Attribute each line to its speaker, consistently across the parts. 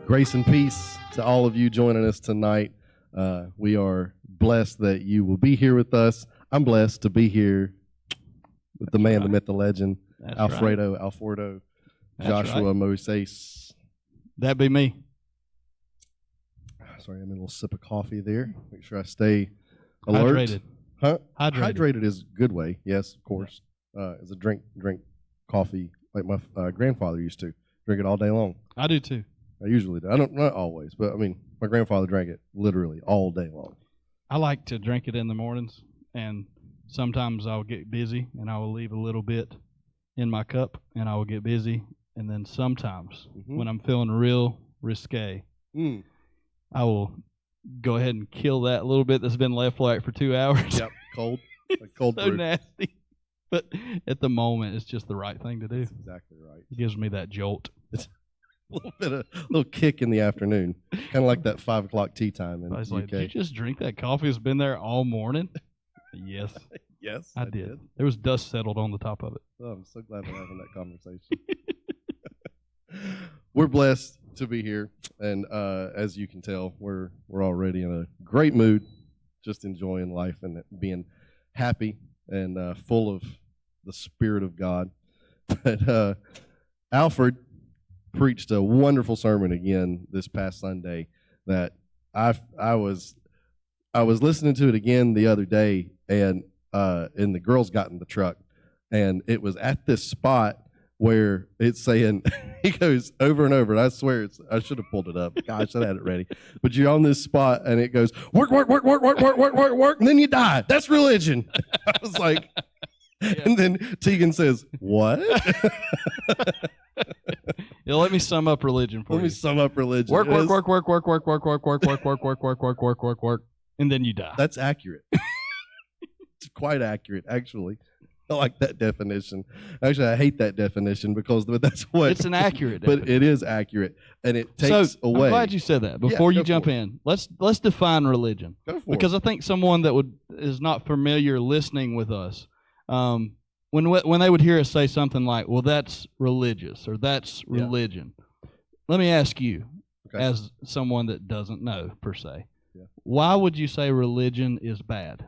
Speaker 1: Grace and peace to all of you joining us tonight. We are blessed that you will be here with us. I'm blessed to be here with the man, the myth, the legend, Alfredo, Joshua Moses.
Speaker 2: That'd be me.
Speaker 1: Sorry, I'm in a little sip of coffee there. Make sure I stay alert.
Speaker 2: Hydrated.
Speaker 1: Huh?
Speaker 2: Hydrated
Speaker 1: Is a good way. Yes, of course. As a drink coffee like my grandfather used to drink it all day long.
Speaker 2: I do too.
Speaker 1: I usually do. Not always, but I mean, my grandfather drank it literally all day long.
Speaker 2: I like to drink it in the mornings, and sometimes I'll get busy, and I will leave a little bit in my cup, and I will get busy, and then sometimes when I'm feeling real risque, I will go ahead and kill that little bit that's been left like for 2 hours.
Speaker 1: Yep, cold. Like cold
Speaker 2: so
Speaker 1: brew.
Speaker 2: Nasty. But at the moment, it's just the right thing to do.
Speaker 1: That's exactly right.
Speaker 2: It gives me that jolt.
Speaker 1: A little kick in the afternoon, kind of like that 5 o'clock tea time in
Speaker 2: I was
Speaker 1: the
Speaker 2: like,
Speaker 1: UK.
Speaker 2: did you just drink that coffee that's been there all morning? Yes.
Speaker 1: Yes,
Speaker 2: I did. There was dust settled on the top of it.
Speaker 1: Oh, I'm so glad we're having that conversation. We're blessed to be here, and as you can tell, we're already in a great mood, just enjoying life and being happy and full of the Spirit of God. But Alfred preached a wonderful sermon again this past Sunday that I was listening to it again the other day, and the girls got in the truck, and it was at this spot where it's saying, he goes over and over, and I swear I should have pulled it up. Gosh, I should have had it ready. But you're on this spot, and it goes, work, and then you die. That's religion. I was like, and then Tegan says, what?
Speaker 2: Yeah, let me sum up religion for you.
Speaker 1: Let me sum up religion.
Speaker 2: Work, and then you die.
Speaker 1: That's accurate. It's quite accurate, actually. I like that definition. Actually, I hate that definition because that's what...
Speaker 2: It's an accurate definition.
Speaker 1: But it is accurate, and it takes away...
Speaker 2: I'm glad you said that. Before you jump in, let's define religion.
Speaker 1: Go for
Speaker 2: because
Speaker 1: it.
Speaker 2: I think someone that is not familiar listening with us, when they would hear us say something like, well, that's religious, or that's religion, let me ask you, as someone that doesn't know, per se, why would you say religion is bad?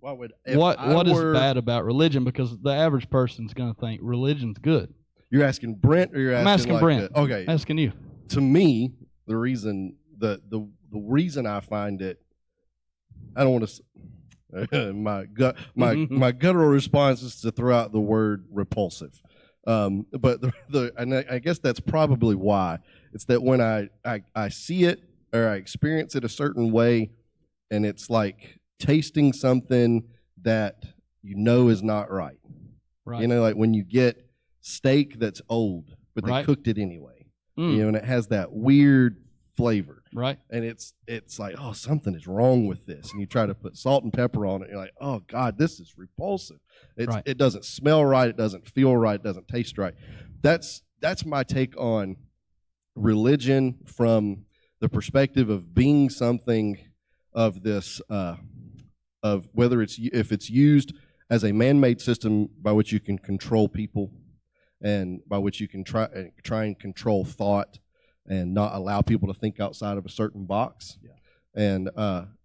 Speaker 1: Why would
Speaker 2: what is bad about religion? Because the average person's going to think religion's good.
Speaker 1: You're asking Brent, or you're asking?
Speaker 2: I'm asking
Speaker 1: like
Speaker 2: Brent.
Speaker 1: Okay,
Speaker 2: asking you.
Speaker 1: To me, the reason I find it, I don't want to. My guttural response is to throw out the word repulsive, but and I guess that's probably why. It's that when I see it or I experience it a certain way, and it's like tasting something that you know is not right.
Speaker 2: Right.
Speaker 1: You know, like when you get steak that's old, but they cooked it anyway. You know, and it has that weird flavor.
Speaker 2: Right.
Speaker 1: And it's like, oh, something is wrong with this. And you try to put salt and pepper on it, and you're like, oh God, this is repulsive. It doesn't smell right, it doesn't feel right, it doesn't taste right. That's my take on religion from the perspective of being something of this of whether if it's used as a man-made system by which you can control people and by which you can try and control thought and not allow people to think outside of a certain box. And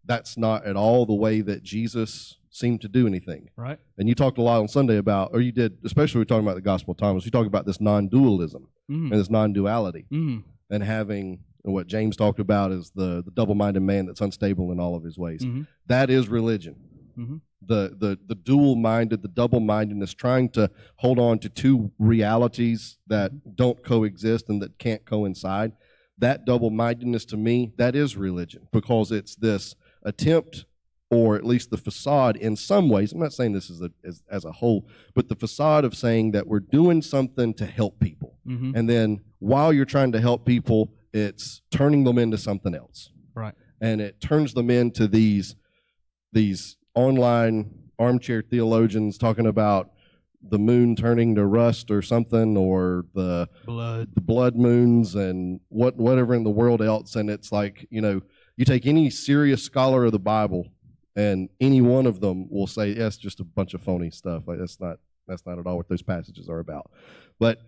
Speaker 1: that's not at all the way that Jesus seemed to do anything.
Speaker 2: Right.
Speaker 1: And you talked a lot on Sunday about, or you did, especially when we were talking about the Gospel of Thomas, you talked about this non-dualism and this non-duality and having what James talked about is the double-minded man that's unstable in all of his ways. That is religion. The dual-minded, the double-mindedness, trying to hold on to two realities that don't coexist and that can't coincide. That double-mindedness, to me, that is religion, because it's this attempt, or at least the facade in some ways, I'm not saying this as a whole, but the facade of saying that we're doing something to help people. And then while you're trying to help people, it's turning them into something else.
Speaker 2: Right.
Speaker 1: And it turns them into these online armchair theologians talking about the moon turning to rust or something, or the blood moons and whatever in the world else. And it's like, you know, you take any serious scholar of the Bible, and any one of them will say, yes, just a bunch of phony stuff. Like that's not at all what those passages are about. But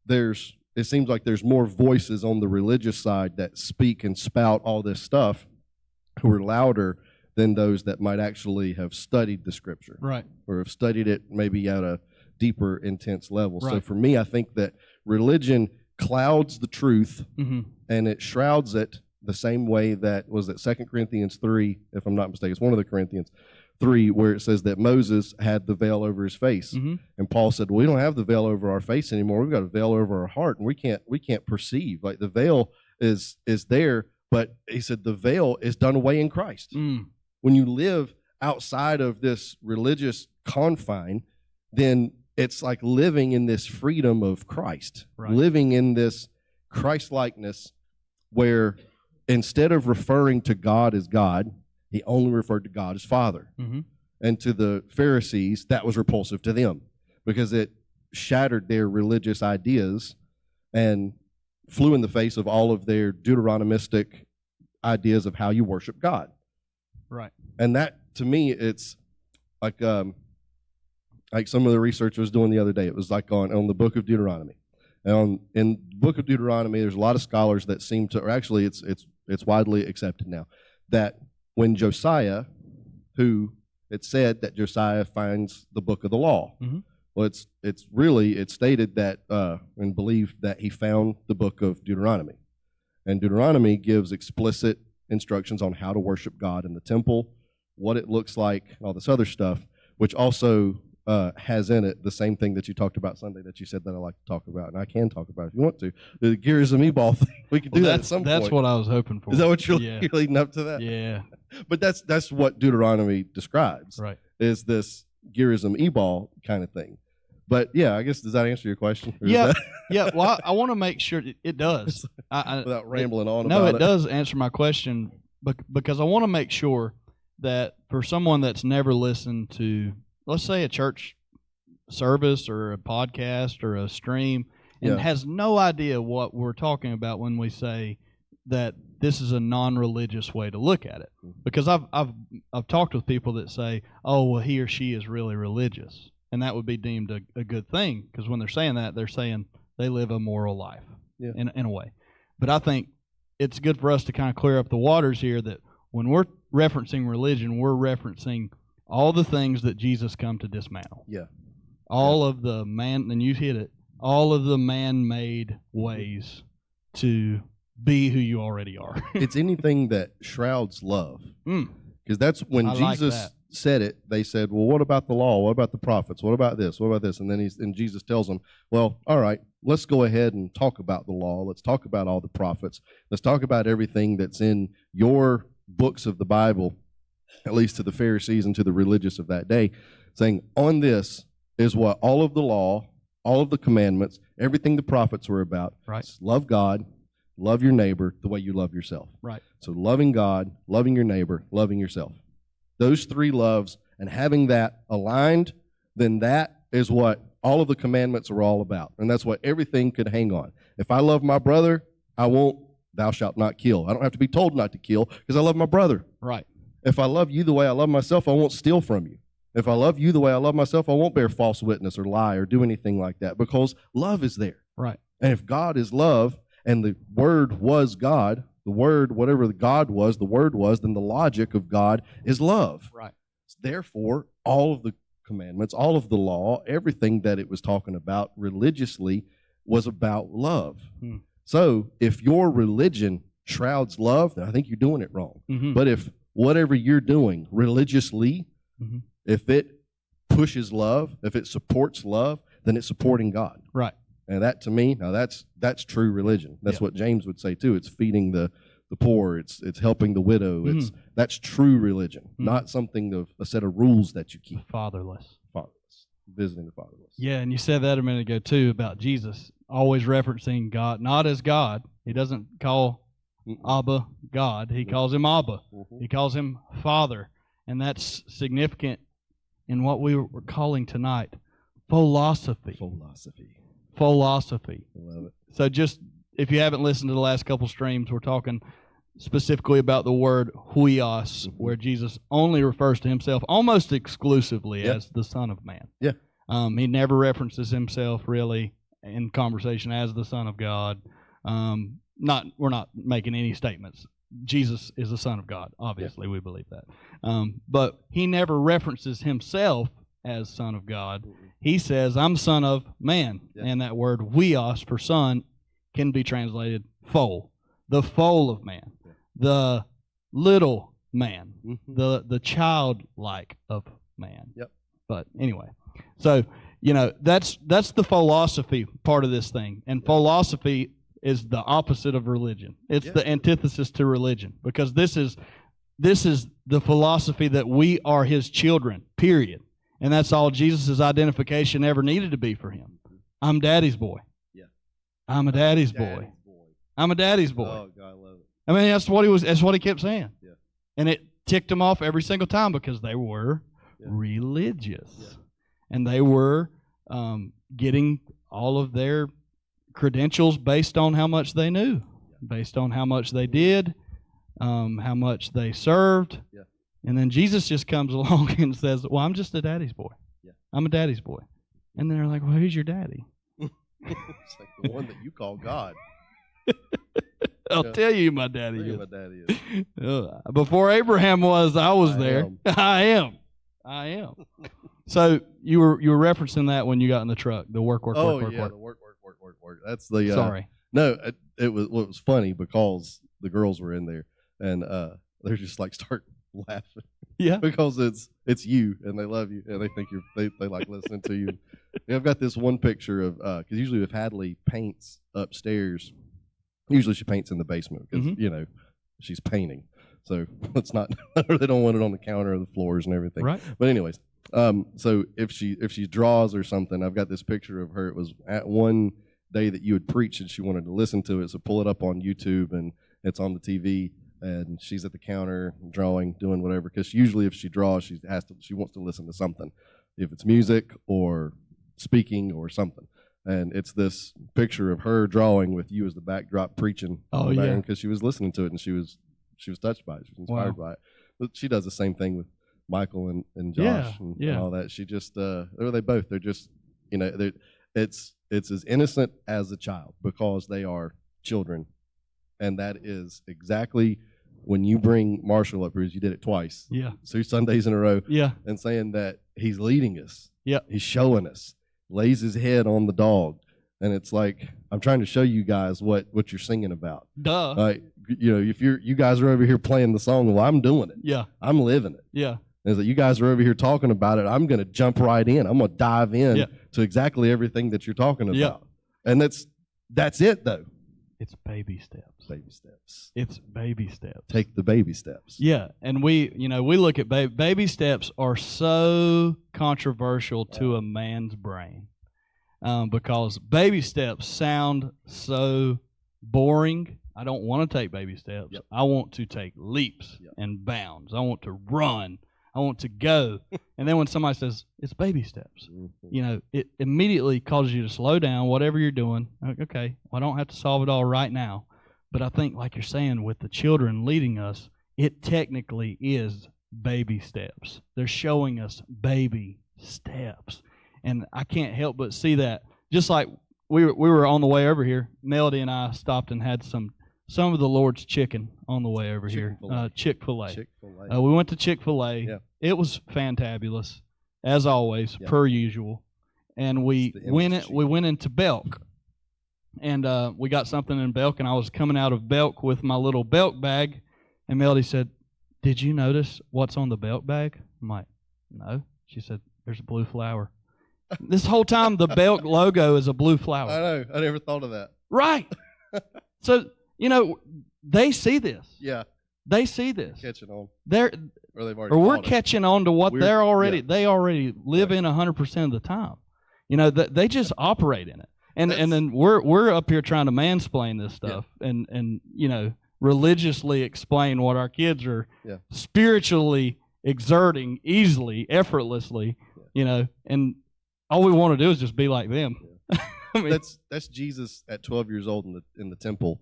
Speaker 1: there's it seems like there's more voices on the religious side that speak and spout all this stuff who are louder than those that might actually have studied the Scripture.
Speaker 2: Right.
Speaker 1: Or have studied it maybe at a deeper, intense level.
Speaker 2: Right.
Speaker 1: So for me, I think that religion clouds the truth and it shrouds it the same way that, was it 2 Corinthians 3, if I'm not mistaken, it's one of the Corinthians 3, where it says that Moses had the veil over his face. And Paul said, well, we don't have the veil over our face anymore. We've got a veil over our heart, and we can't perceive. Like, the veil is there, but he said the veil is done away in Christ. When you live outside of this religious confine, then it's like living in this freedom of Christ, living in this Christ-likeness, where instead of referring to God as God, he only referred to God as Father. And to the Pharisees, that was repulsive to them because it shattered their religious ideas and flew in the face of all of their Deuteronomistic ideas of how you worship God. Right. And that, to me, it's like some of the research I was doing the other day. It was like on the book of Deuteronomy. And in the book of Deuteronomy, there's a lot of scholars that seem to, or actually it's widely accepted now, that when Josiah, who it said that Josiah finds the book of the law. Well, it's stated that and believed that he found the book of Deuteronomy. And Deuteronomy gives explicit instructions on how to worship God in the temple, what it looks like, all this other stuff, which also has in it the same thing that you talked about Sunday that you said that I like to talk about, and I can talk about if you want to. The Gears and Me-Ball thing. We could do that at some point.
Speaker 2: That's what I was hoping for.
Speaker 1: Is that what you're leading up to that?
Speaker 2: Yeah.
Speaker 1: But that's what Deuteronomy describes. Right. Is this Gearism E-ball kind of thing. But yeah, I guess, does that answer your question?
Speaker 2: Yeah. Yeah. Well, I want to make sure it does.
Speaker 1: Without rambling on
Speaker 2: about it. No,
Speaker 1: it
Speaker 2: does answer my question because I want to make sure that for someone that's never listened to, let's say, a church service or a podcast or a stream and has no idea what we're talking about when we say that this is a non-religious way to look at it. Because I've talked with people that say, oh, well, he or she is really religious. And that would be deemed a good thing, because when they're saying that, they're saying they live a moral life in a way. But I think it's good for us to kind of clear up the waters here that when we're referencing religion, we're referencing all the things that Jesus come to dismantle. Yeah. All of the and you hit it, all of the man-made ways to be who you already are. It's
Speaker 1: anything that shrouds love. Because that's when Jesus said it, they said, well, what about the law? What about the prophets? What about this? What about this? And then Jesus tells them, well, all right, let's go ahead and talk about the law. Let's talk about all the prophets. Let's talk about everything that's in your books of the Bible, at least to the Pharisees and to the religious of that day, saying, on this is what all of the law, all of the commandments, everything the prophets were about. Right. It's love God, love your neighbor the way you love yourself. Right. So loving God, loving your neighbor, loving yourself. Those three loves, and having that aligned, then that is what all of the commandments are all about. And that's what everything could hang on. If I love my brother, I won't, thou shalt not kill. I don't have to be told not to kill because I love my brother. Right. If I love you the way I love myself, I won't steal from you. If I love you the way I love myself, I won't bear false witness or lie or do anything like that, because love is there. Right. And if God is love and the Word was God, the Word, whatever the God was, the Word was, then the logic of God is love. Right. Therefore, all of the commandments, all of the law, everything that it was talking about religiously was about love. So if your religion shrouds love, then I think you're doing it wrong. But if whatever you're doing religiously, if it pushes love, if it supports love, then it's supporting God. Right. And that, to me, now that's true religion. That's what James would say too. It's feeding the poor. It's helping the widow. That's true religion, not something of a set of rules that you keep. Fatherless, visiting the fatherless. Yeah, and you said that a minute ago too about Jesus always referencing God, not as God. He doesn't call Abba God. He calls him Abba. He calls him Father, and that's significant in what we were calling tonight Foalosophy. Foalosophy. I love it. So just, if you haven't listened to the last couple streams, we're talking specifically about the word huios, where Jesus only refers to himself almost exclusively as the Son of Man. Yeah. He never references himself really
Speaker 2: in conversation as the Son of God. We're not making any statements. Jesus is the Son of God. Obviously, we believe that. But he never references himself as Son of God. He says, I'm Son of Man. And that word weos for son can be translated foal. The foal of man. The little man. The childlike of man. But anyway, so, that's the Foalosophy part of this thing. And Foalosophy is the opposite of religion. It's the antithesis to religion, because this is the philosophy that we are his children, period. And that's all Jesus' identification ever needed to be for him. I'm daddy's boy. I'm a daddy's boy. I'm a daddy's boy.
Speaker 1: Oh, God, I love it.
Speaker 2: I mean, that's what he kept saying. And it ticked him off every single time, because they were religious. And they were getting all of their credentials based on how much they knew, based on how much they did, how much they served. And then Jesus just comes along and says, well, I'm just a daddy's boy. I'm a daddy's boy. And then they're like, well, who's your daddy?
Speaker 1: It's like the one that you call God.
Speaker 2: I'll tell you my daddy is.
Speaker 1: My daddy is.
Speaker 2: Before Abraham was, I was there. I am. So you were referencing that when you got in the truck, the work.
Speaker 1: The work. That's the
Speaker 2: sorry.
Speaker 1: No, it was funny because the girls were in there and they're just like start laughing. Because it's you and they love you and they think they like listening to you. I've got this one picture of because usually if Hadley paints upstairs, usually she paints in the basement because she's painting. So it's not they don't want it on the counter or the floors and everything.
Speaker 2: Right.
Speaker 1: But anyways, so if she draws or something, I've got this picture of her. It was at one day that you had preached and she wanted to listen to it, so pull it up on YouTube and it's on the TV and she's at the counter drawing, doing whatever, because usually if she draws she wants to listen to something, if it's music or speaking or something. And it's this picture of her drawing with you as the backdrop preaching because she was listening to it and she was touched by it, she was inspired by it. But she does the same thing with Michael and Josh and all that. She just they're just it's as innocent as a child because they are children. And that is exactly when you bring Marshall up here, as you did it twice. 2 Sundays in a row. And saying that he's leading us. He's showing us. Lays his head on the dog. And it's like, I'm trying to show you guys what you're singing about.
Speaker 2: Duh.
Speaker 1: Like, if you guys are over here playing the song, well, I'm doing it. I'm living it. And it's like, you guys are over here talking about it. I'm going to jump right in. I'm going to dive in to exactly everything that you're talking about. And that's it, though.
Speaker 2: It's baby steps.
Speaker 1: Baby steps.
Speaker 2: It's baby steps.
Speaker 1: Take the baby steps.
Speaker 2: And we look at baby steps are so controversial to a man's brain because baby steps sound so boring. I don't want to take baby steps. I want to take leaps and bounds. I want to run. I want to go. And then when somebody says, it's baby steps, it immediately causes you to slow down, whatever you're doing. Okay, well, I don't have to solve it all right now. But I think, like you're saying, with the children leading us, it technically is baby steps. They're showing us baby steps. And I can't help but see that. Just like we were on the way over here, Melody and I stopped and had some of the Lord's chicken on the way over here. Chick-fil-A. We went to Chick-fil-A. It was fantabulous, as always, per usual. And we went into Belk. And we got something in Belk, and I was coming out of Belk with my little Belk bag. And Melody said, did you notice what's on the Belk bag? I'm like, no. She said, there's a blue flower. This whole time, the Belk logo is a blue flower.
Speaker 1: I know. I never thought of that.
Speaker 2: Right. So, they see this. They see this.
Speaker 1: Catching on.
Speaker 2: We're catching on to what they already live in 100% of the time. They just operate in it. And then we're up here trying to mansplain this stuff and religiously explain what our kids are spiritually exerting easily, effortlessly, and all we want to do is just be like them. I mean,
Speaker 1: that's Jesus at 12 years old in the temple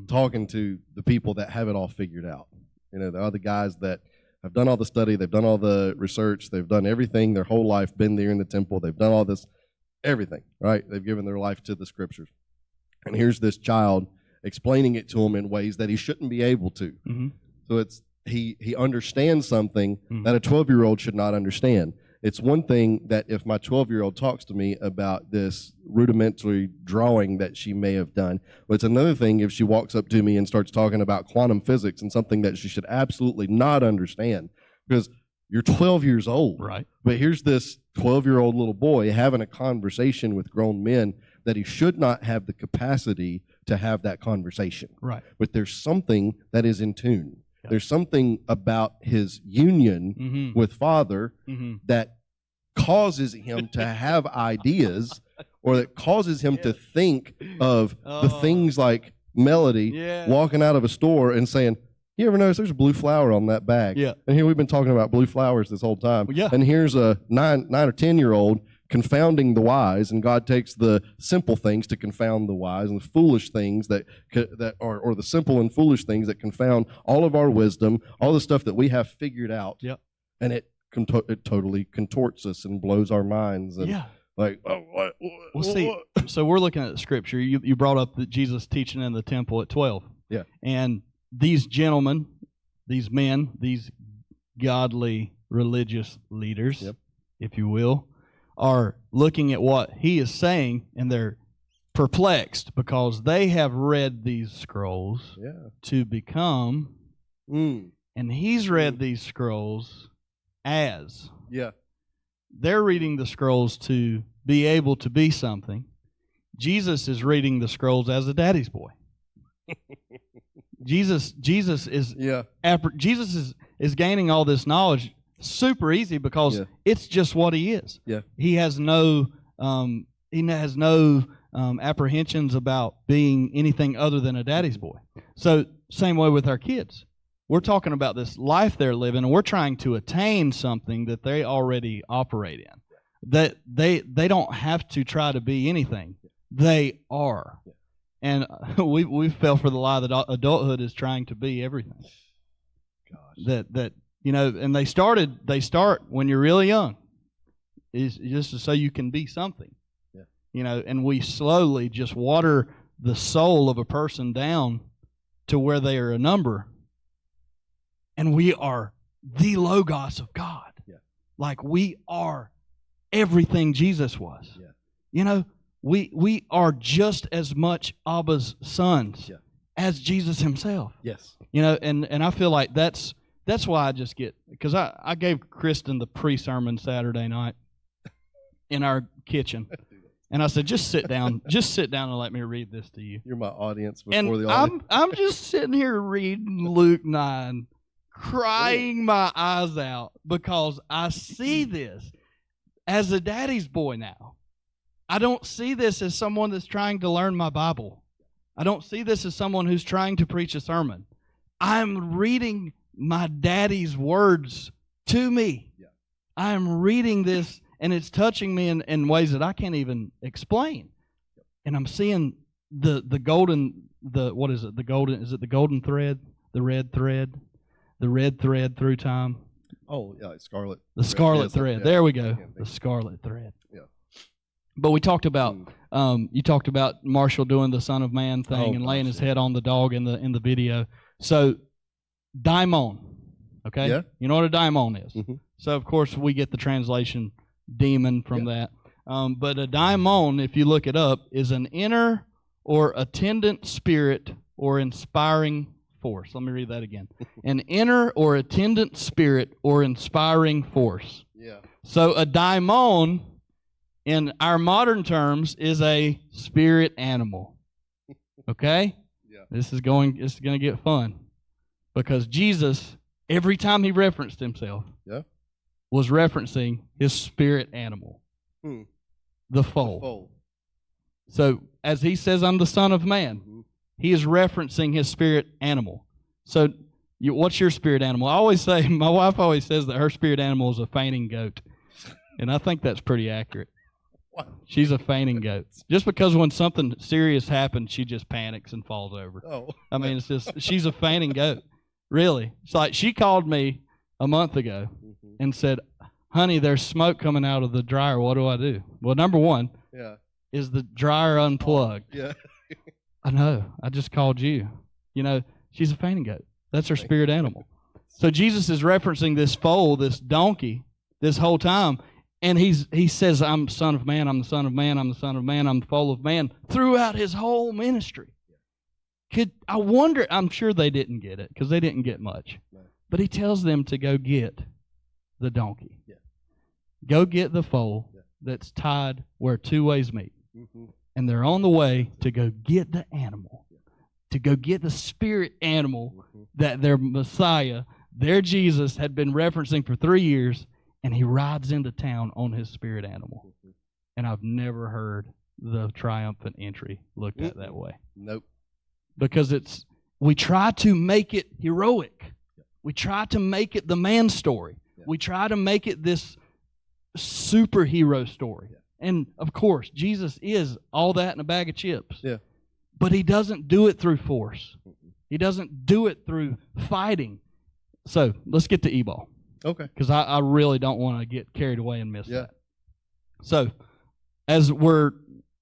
Speaker 1: talking to the people that have it all figured out. The other guys that have done all the study, they've done all the research, they've done everything their whole life, been there in the temple, they've done all this, everything, right? They've given their life to the scriptures. And here's this child explaining it to him in ways that he shouldn't be able to.
Speaker 2: Mm-hmm.
Speaker 1: So he understands something
Speaker 2: Mm-hmm.
Speaker 1: that a 12-year-old should not understand. It's one thing that if my 12-year-old talks to me about this rudimentary drawing that she may have done, but it's another thing if she walks up to me and starts talking about quantum physics and something that she should absolutely not understand, because you're 12 years old.
Speaker 2: Right.
Speaker 1: But here's this 12-year-old little boy having a conversation with grown men that he should not have the capacity to have that conversation.
Speaker 2: Right.
Speaker 1: But there's something that is in tune.
Speaker 2: Yeah.
Speaker 1: There's something about his union
Speaker 2: Mm-hmm.
Speaker 1: with Father
Speaker 2: Mm-hmm.
Speaker 1: that causes him to have ideas, or that causes him to think of the things like Melody walking out of a store and saying, "You ever notice there's a blue flower on that bag?"
Speaker 2: Yeah.
Speaker 1: And here we've been talking about blue flowers this whole time.
Speaker 2: Yeah.
Speaker 1: And here's a 9 or 10-year-old confounding the wise, and God takes the simple things to confound the wise, and the foolish things that or the simple and foolish things that confound all of our wisdom, all the stuff that we have figured out.
Speaker 2: Yep.
Speaker 1: And it totally contorts us and blows our minds. And
Speaker 2: Yeah.
Speaker 1: like, oh, what?
Speaker 2: Well, see, so we're looking at the scripture. You brought up the Jesus teaching in the temple at 12.
Speaker 1: Yeah.
Speaker 2: And these gentlemen, these men, these godly religious leaders,
Speaker 1: Yep.
Speaker 2: if you will, are looking at what he is saying, and they're perplexed because they have read these scrolls
Speaker 1: Yeah.
Speaker 2: to become, and he's read these scrolls as.
Speaker 1: Yeah.
Speaker 2: They're reading the scrolls to be able to be something. Jesus is reading the scrolls as a daddy's boy. Jesus is gaining all this knowledge super easy because it's just what he is.
Speaker 1: Yeah.
Speaker 2: He has no apprehensions about being anything other than a daddy's boy. So same way with our kids. We're talking about this life they're living, and we're trying to attain something that they already operate in. That they don't have to try to be anything. They are. And we fell for the lie that adulthood is trying to be everything. Gosh. That and they start when you're really young, is just so you can be something. Yeah. And we slowly just water the soul of a person down to where they are a number. And we are the Logos of God. Yeah. Like we are everything Jesus was. Yeah. We are just as much Abba's sons as Jesus himself.
Speaker 1: Yes.
Speaker 2: And I feel like that's why I just get, because I gave Kristen the pre-sermon Saturday night in our kitchen. And I said, just sit down and let me read this to you.
Speaker 1: You're my audience before the audience.
Speaker 2: I'm just sitting here reading Luke 9, crying my eyes out because I see this as a daddy's boy now. I don't see this as someone that's trying to learn my Bible. I don't see this as someone who's trying to preach a sermon. I'm reading my daddy's words to me. Yeah. I'm reading this, and it's touching me in ways that I can't even explain. And I'm seeing the golden, what is it? The golden thread? The red thread? The red thread through time?
Speaker 1: Oh, yeah, scarlet.
Speaker 2: The scarlet thread. Yeah. There we go. The scarlet thread. Yeah. But we talked about, you talked about Marshall doing the Son of Man thing and laying his head on the dog in the video. So, daimon, okay? Yeah. You know what a daimon is. Mm-hmm. So, of course, we get the translation demon from that. But a daimon, if you look it up, is an inner or attendant spirit or inspiring force. Let me read that again. An inner or attendant spirit or inspiring force. Yeah. So, a daimon, in our modern terms, is a spirit animal. Okay? Yeah. This is going to get fun. Because Jesus, every time he referenced himself, was referencing his spirit animal. The foal. So, as he says, I'm the Son of Man, he is referencing his spirit animal. So, what's your spirit animal? I always say, my wife always says that her spirit animal is a fainting goat. And I think that's pretty accurate. She's a fainting goat. Just because when something serious happens, she just panics and falls over. Oh. I mean, it's just, she's a fainting goat. Really. It's like she called me a month ago and said, honey, there's smoke coming out of the dryer. What do I do? Well, number one,
Speaker 1: Yeah.
Speaker 2: Is the dryer unplugged?
Speaker 1: Yeah.
Speaker 2: I know. I just called you. You know, she's a fainting goat. That's her spirit animal. So Jesus is referencing this foal, this donkey, this whole time, and he says, I'm the Son of Man, I'm the Son of Man, I'm the Son of Man, I'm the foal of man, throughout his whole ministry. I wonder, I'm sure they didn't get it, because they didn't get much. No. But he tells them to go get the donkey. Yeah. Go get the foal that's tied where two ways meet. Mm-hmm. And they're on the way to go get the animal, to go get the spirit animal that their Messiah, their Jesus, had been referencing for 3 years, and he rides into town on his spirit animal. And I've never heard the triumphant entry looked at that way.
Speaker 1: Nope.
Speaker 2: Because we try to make it heroic. We try to make it the man story. We try to make it this superhero story. And, of course, Jesus is all that in a bag of chips. Yeah. But he doesn't do it through force. He doesn't do it through fighting. So, let's get to Ebal.
Speaker 1: Okay.
Speaker 2: Because I really don't want to get carried away and miss that. So, as we're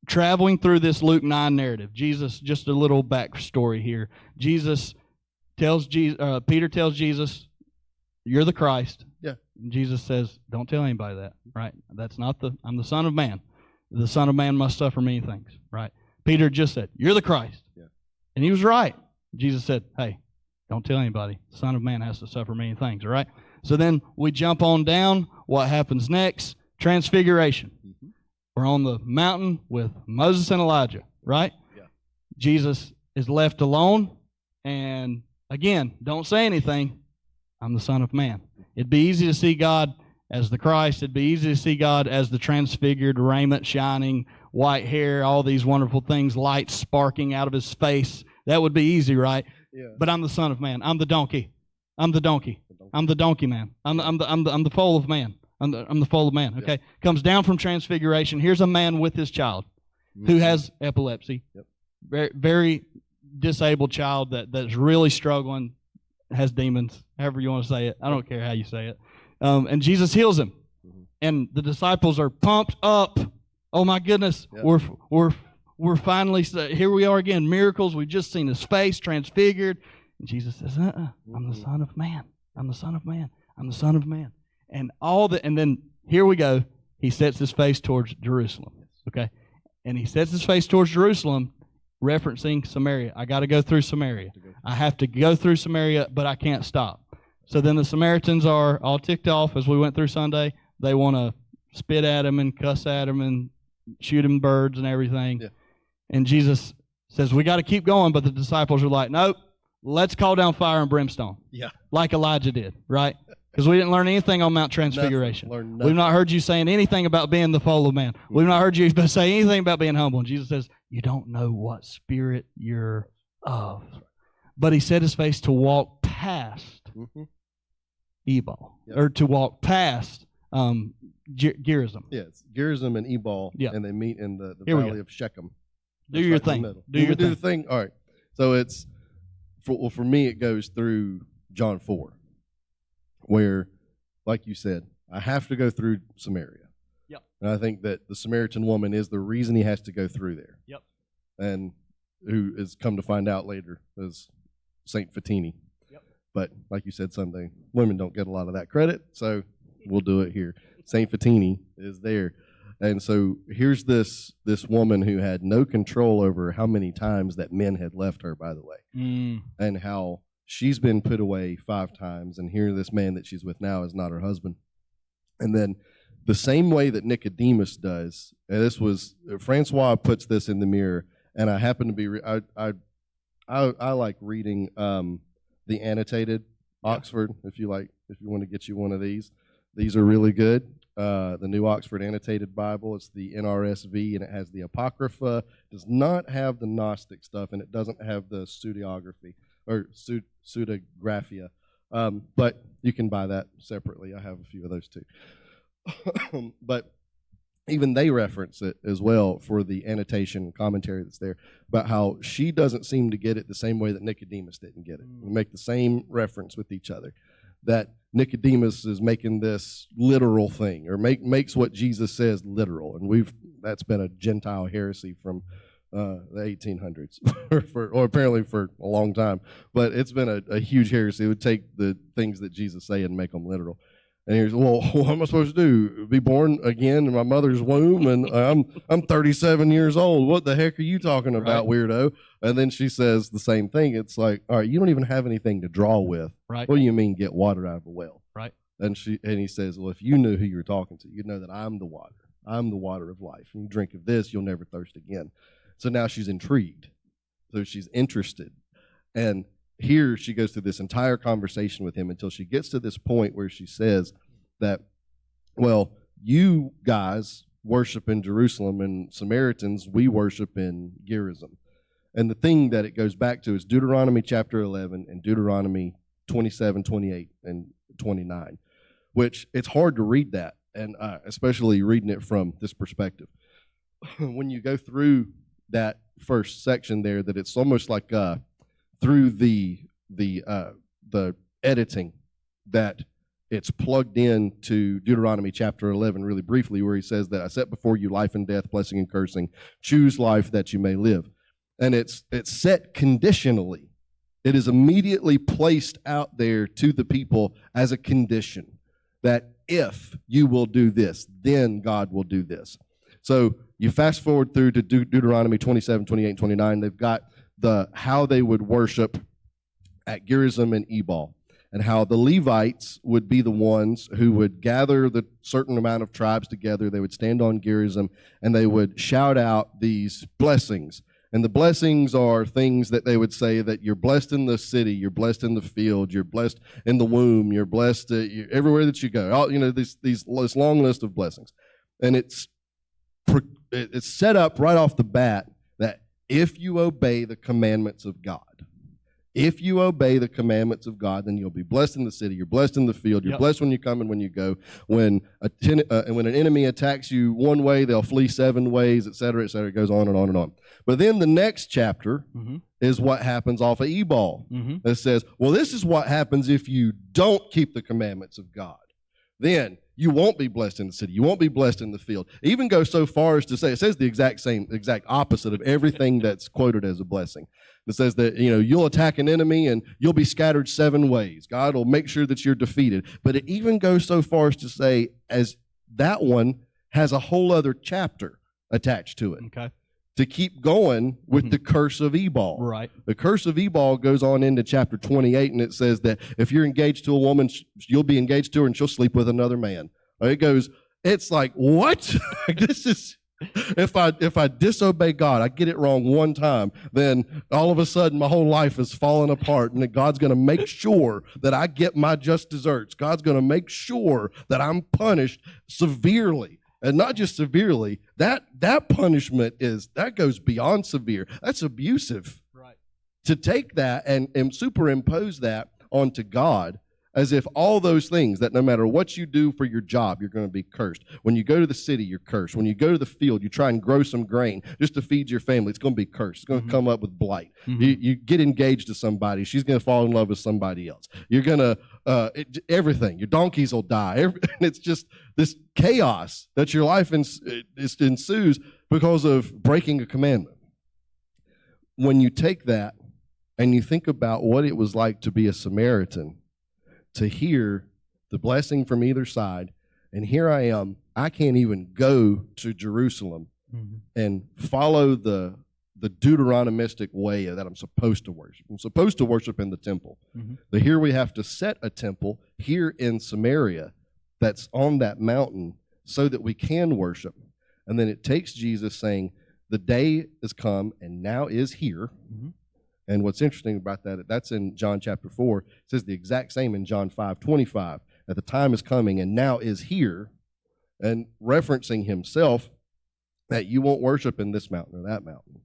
Speaker 2: traveling through this Luke 9 narrative, Jesus, just a little backstory here. Peter tells Jesus, you're the Christ.
Speaker 1: Yeah.
Speaker 2: And Jesus says, don't tell anybody that, right? I'm the Son of Man. The Son of Man must suffer many things, right? Peter just said, you're the Christ. Yeah. And he was right. Jesus said, hey, don't tell anybody. The Son of Man has to suffer many things, all right? So then we jump on down. What happens next? Transfiguration. Mm-hmm. We're on the mountain with Moses and Elijah, right? Yeah. Jesus is left alone, and again, don't say anything. I'm the Son of Man. It'd be easy to see God as the Christ. It'd be easy to see God as the transfigured, raiment shining, white hair, all these wonderful things, light sparking out of his face. That would be easy, right? Yeah. But I'm the Son of Man. I'm the donkey. I'm the donkey. I'm the donkey man. I'm the foal of man. I'm the foal of man. Okay, comes down from transfiguration. Here's a man with his child who has epilepsy. Yep. Very, very disabled child that's really struggling, has demons, however you want to say it. I don't care how you say it. And Jesus heals him, and the disciples are pumped up. Oh my goodness, we're finally here. We are again. Miracles. We've just seen his face transfigured, and Jesus says, "I'm the Son of Man. I'm the Son of Man. I'm the Son of Man." And then here we go. He sets his face towards Jerusalem. Okay, and he sets his face towards Jerusalem, referencing Samaria. I got to go through Samaria. I have to go through Samaria, but I can't stop. So then the Samaritans are all ticked off as we went through Sunday. They want to spit at him and cuss at him and shoot him birds and everything. Yeah. And Jesus says, we got to keep going, but the disciples are like, nope, let's call down fire and brimstone. Yeah. Like Elijah did, right? Because we didn't learn anything on Mount Transfiguration.
Speaker 1: Nothing.
Speaker 2: We've not heard you saying anything about being the foal of man. We've not heard you say anything about being humble. And Jesus says, you don't know what spirit you're of. But he set his face to walk past Ebal, or to walk past Gerizim.
Speaker 1: Yeah, it's Gerizim and Ebal, and they meet in the valley of Shechem.
Speaker 2: Do your thing. Do
Speaker 1: the thing. All right. So it's, for me, it goes through John 4. Where, like you said, I have to go through Samaria. Yep. And I think that the Samaritan woman is the reason he has to go through there.
Speaker 2: Yep.
Speaker 1: And who is come to find out later is Saint Fatini. Yep. But like you said Sunday, women don't get a lot of that credit, so we'll do it here. Saint Fatini is there. And so here's this woman who had no control over how many times that men had left her, by the way, and how she's been put away 5 times, and here this man that she's with now is not her husband. And then the same way that Nicodemus does, and this was, Francois puts this in the mirror, and I happen to be, I like reading the annotated Oxford, if you want to get you one of these. These are really good. The New Oxford Annotated Bible, it's the NRSV, and it has the Apocrypha, does not have the Gnostic stuff, and it doesn't have the pseudeography, or pseudographia, but you can buy that separately. I have a few of those too. But even they reference it as well for the annotation commentary that's there about how she doesn't seem to get it the same way that Nicodemus didn't get it. We make the same reference with each other. that Nicodemus is making this literal thing, or makes what Jesus says literal, and that's been a Gentile heresy from the 1800s, or apparently for a long time. But it's been a huge heresy. It would take the things that Jesus say and make them literal. And he's, well, what am I supposed to do? Be born again in my mother's womb? And I'm 37 years old. What the heck are you talking about, right, weirdo? And then she says the same thing. It's like, all right, you don't even have anything to draw with.
Speaker 2: Right.
Speaker 1: What do you mean get water out of a well?
Speaker 2: Right.
Speaker 1: And he says, well, if you knew who you were talking to, you'd know that I'm the water. I'm the water of life. And you drink of this, you'll never thirst again. So now she's intrigued. So she's interested. And here she goes through this entire conversation with him until she gets to this point where she says that, well, you guys worship in Jerusalem, and Samaritans, we worship in Gerizim. And the thing that it goes back to is Deuteronomy chapter 11 and Deuteronomy 27, 28, and 29, which it's hard to read that, and especially reading it from this perspective. When you go through that first section there, that it's almost like through the editing that it's plugged in to Deuteronomy chapter 11 really briefly, where he says that I set before you life and death, blessing and cursing. Choose life that you may live. And it's set conditionally. It is immediately placed out there to the people as a condition that if you will do this, then God will do this. So you fast forward through to Deuteronomy 27, 28, and 29. They've got how they would worship at Gerizim and Ebal, and how the Levites would be the ones who would gather the certain amount of tribes together. They would stand on Gerizim, and they would shout out these blessings. And the blessings are things that they would say that you're blessed in the city, you're blessed in the field, you're blessed in the womb, you're blessed everywhere that you go. All, this long list of blessings. And it's set up right off the bat that if you obey the commandments of God, if you obey the commandments of God, then you'll be blessed in the city, you're blessed in the field, you're blessed when you come and when you go. When an enemy attacks you one way, they'll flee 7 ways, et cetera, et cetera. It goes on and on and on. But then the next chapter is what happens off of Ebal. It says, well, this is what happens if you don't keep the commandments of God. Then you won't be blessed in the city. You won't be blessed in the field. It even goes so far as to say, it says the exact opposite of everything that's quoted as a blessing. It says that, you'll attack an enemy and you'll be scattered 7 ways. God will make sure that you're defeated. But it even goes so far as to say, as that one has a whole other chapter attached to it.
Speaker 2: Okay.
Speaker 1: To keep going with the curse of Ebal.
Speaker 2: Right.
Speaker 1: The curse of Ebal goes on into chapter 28, and it says that if you're engaged to a woman, you'll be engaged to her and she'll sleep with another man. It's like, what? This is, if I disobey God, I get it wrong one time, then all of a sudden my whole life is falling apart, and that God's going to make sure that I get my just deserts. God's going to make sure that I'm punished severely. And not just severely, that punishment that goes beyond severe. That's abusive.
Speaker 2: Right.
Speaker 1: To take that and superimpose that onto God, as if all those things, that no matter what you do for your job, you're going to be cursed. When you go to the city, you're cursed. When you go to the field, you try and grow some grain just to feed your family, it's going to be cursed. It's going to come up with blight. You get engaged to somebody, she's going to fall in love with somebody else. You're going to, everything. Your donkeys will die. It's just this chaos that your life ensues because of breaking a commandment. When you take that and you think about what it was like to be a Samaritan, to hear the blessing from either side, and here I am, I can't even go to Jerusalem and follow the Deuteronomistic way that I'm supposed to worship. I'm supposed to worship in the temple. But here we have to set a temple here in Samaria that's on that mountain so that we can worship. And then it takes Jesus saying, the day has come and now is here. And what's interesting about that's in John chapter 4. It says the exact same in John 5:25. That the time is coming and now is here, and referencing himself that you won't worship in this mountain or that mountain.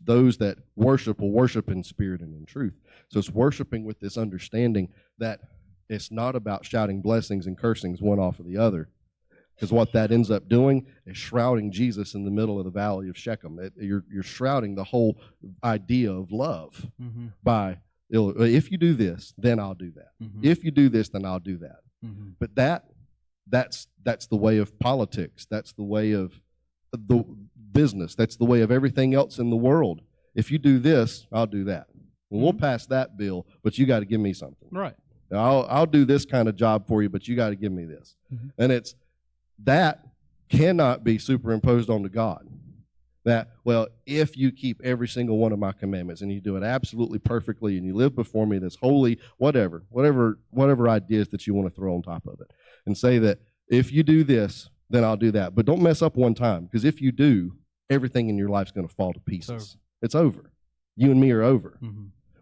Speaker 1: Those that worship will worship in spirit and in truth. So it's worshiping with this understanding that it's not about shouting blessings and cursings one off of the other. Because what that ends up doing is shrouding Jesus in the middle of the valley of Shechem. You're shrouding the whole idea of love by If you do this, then I'll do that. If you do this, then I'll do that. But that's the way of politics. That's the way of the business. That's the way of everything else in the world. If you do this, I'll do that. Well, we'll pass that bill, but you got to give me something.
Speaker 2: Right.
Speaker 1: I'll do this kind of job for you, but you got to give me this. And it's that cannot be superimposed onto God. That, well, if you keep every single one of my commandments and you do it absolutely perfectly and you live before me this holy, whatever ideas that you want to throw on top of it, and say that if you do this, then I'll do that. But don't mess up one time, because if you do, everything in your life's going to fall to pieces. It's over. You and me are over.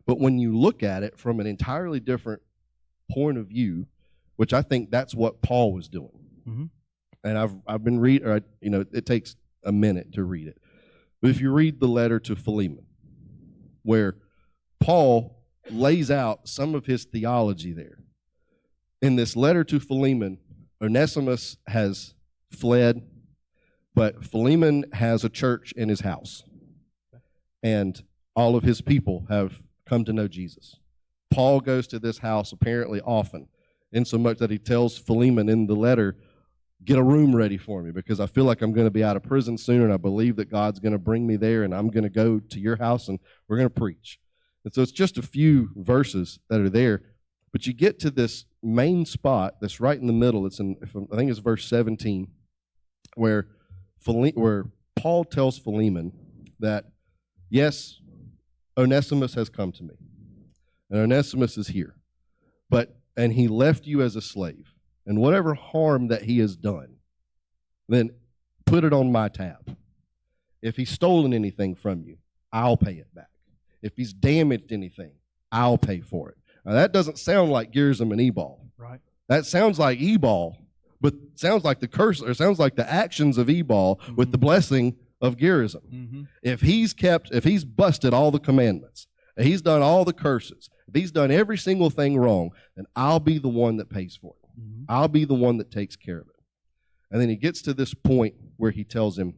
Speaker 1: But when you look at it from an entirely different point of view, which I think that's what Paul was doing. And I've been reading, it takes a minute to read it. But if you read the letter to Philemon, where Paul lays out some of his theology there. In this letter to Philemon, Onesimus has fled, but Philemon has a church in his house. And all of his people have come to know Jesus. Paul goes to this house apparently often, insomuch that he tells Philemon in the letter, get a room ready for me, because I feel like I'm going to be out of prison soon, and I believe that God's going to bring me there, and I'm going to go to your house, and we're going to preach. And so it's just a few verses that are there, but you get to this main spot that's right in the middle. It's in, I think it's verse 17, where Paul tells Philemon that, yes, Onesimus has come to me, and Onesimus is here, and he left you as a slave. And whatever harm that he has done, then put it on my tab. If he's stolen anything from you, I'll pay it back. If he's damaged anything, I'll pay for it. Now, that doesn't sound like Gerizim and Ebal.
Speaker 2: Right.
Speaker 1: That sounds like Ebal, but sounds like the curse, or sounds like the actions of Ebal with the blessing of Gerizim. If he's busted all the commandments, if he's done all the curses, if he's done every single thing wrong, then I'll be the one that pays for it. I'll be the one that takes care of it. And then he gets to this point where he tells him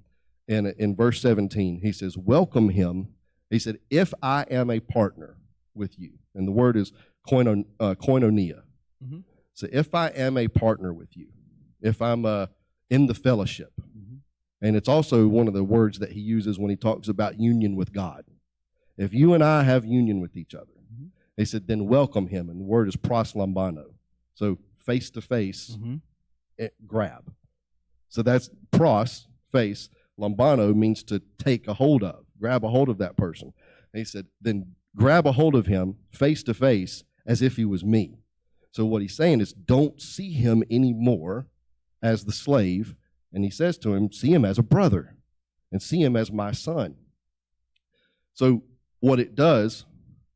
Speaker 1: in verse 17, he says, welcome him. He said, if I am a partner with you, and the word is koinonia. So if I am a partner with you, if I'm in the fellowship, and it's also one of the words that he uses when he talks about union with God. If you and I have union with each other, he said, then welcome him. And the word is proslambano. So face to face, grab. So that's pros, face. Lambano means to take a hold of, grab a hold of that person. And he said, then grab a hold of him face to face as if he was me. So what he's saying is, don't see him anymore as the slave. And he says to him, see him as a brother and see him as my son. So what it does,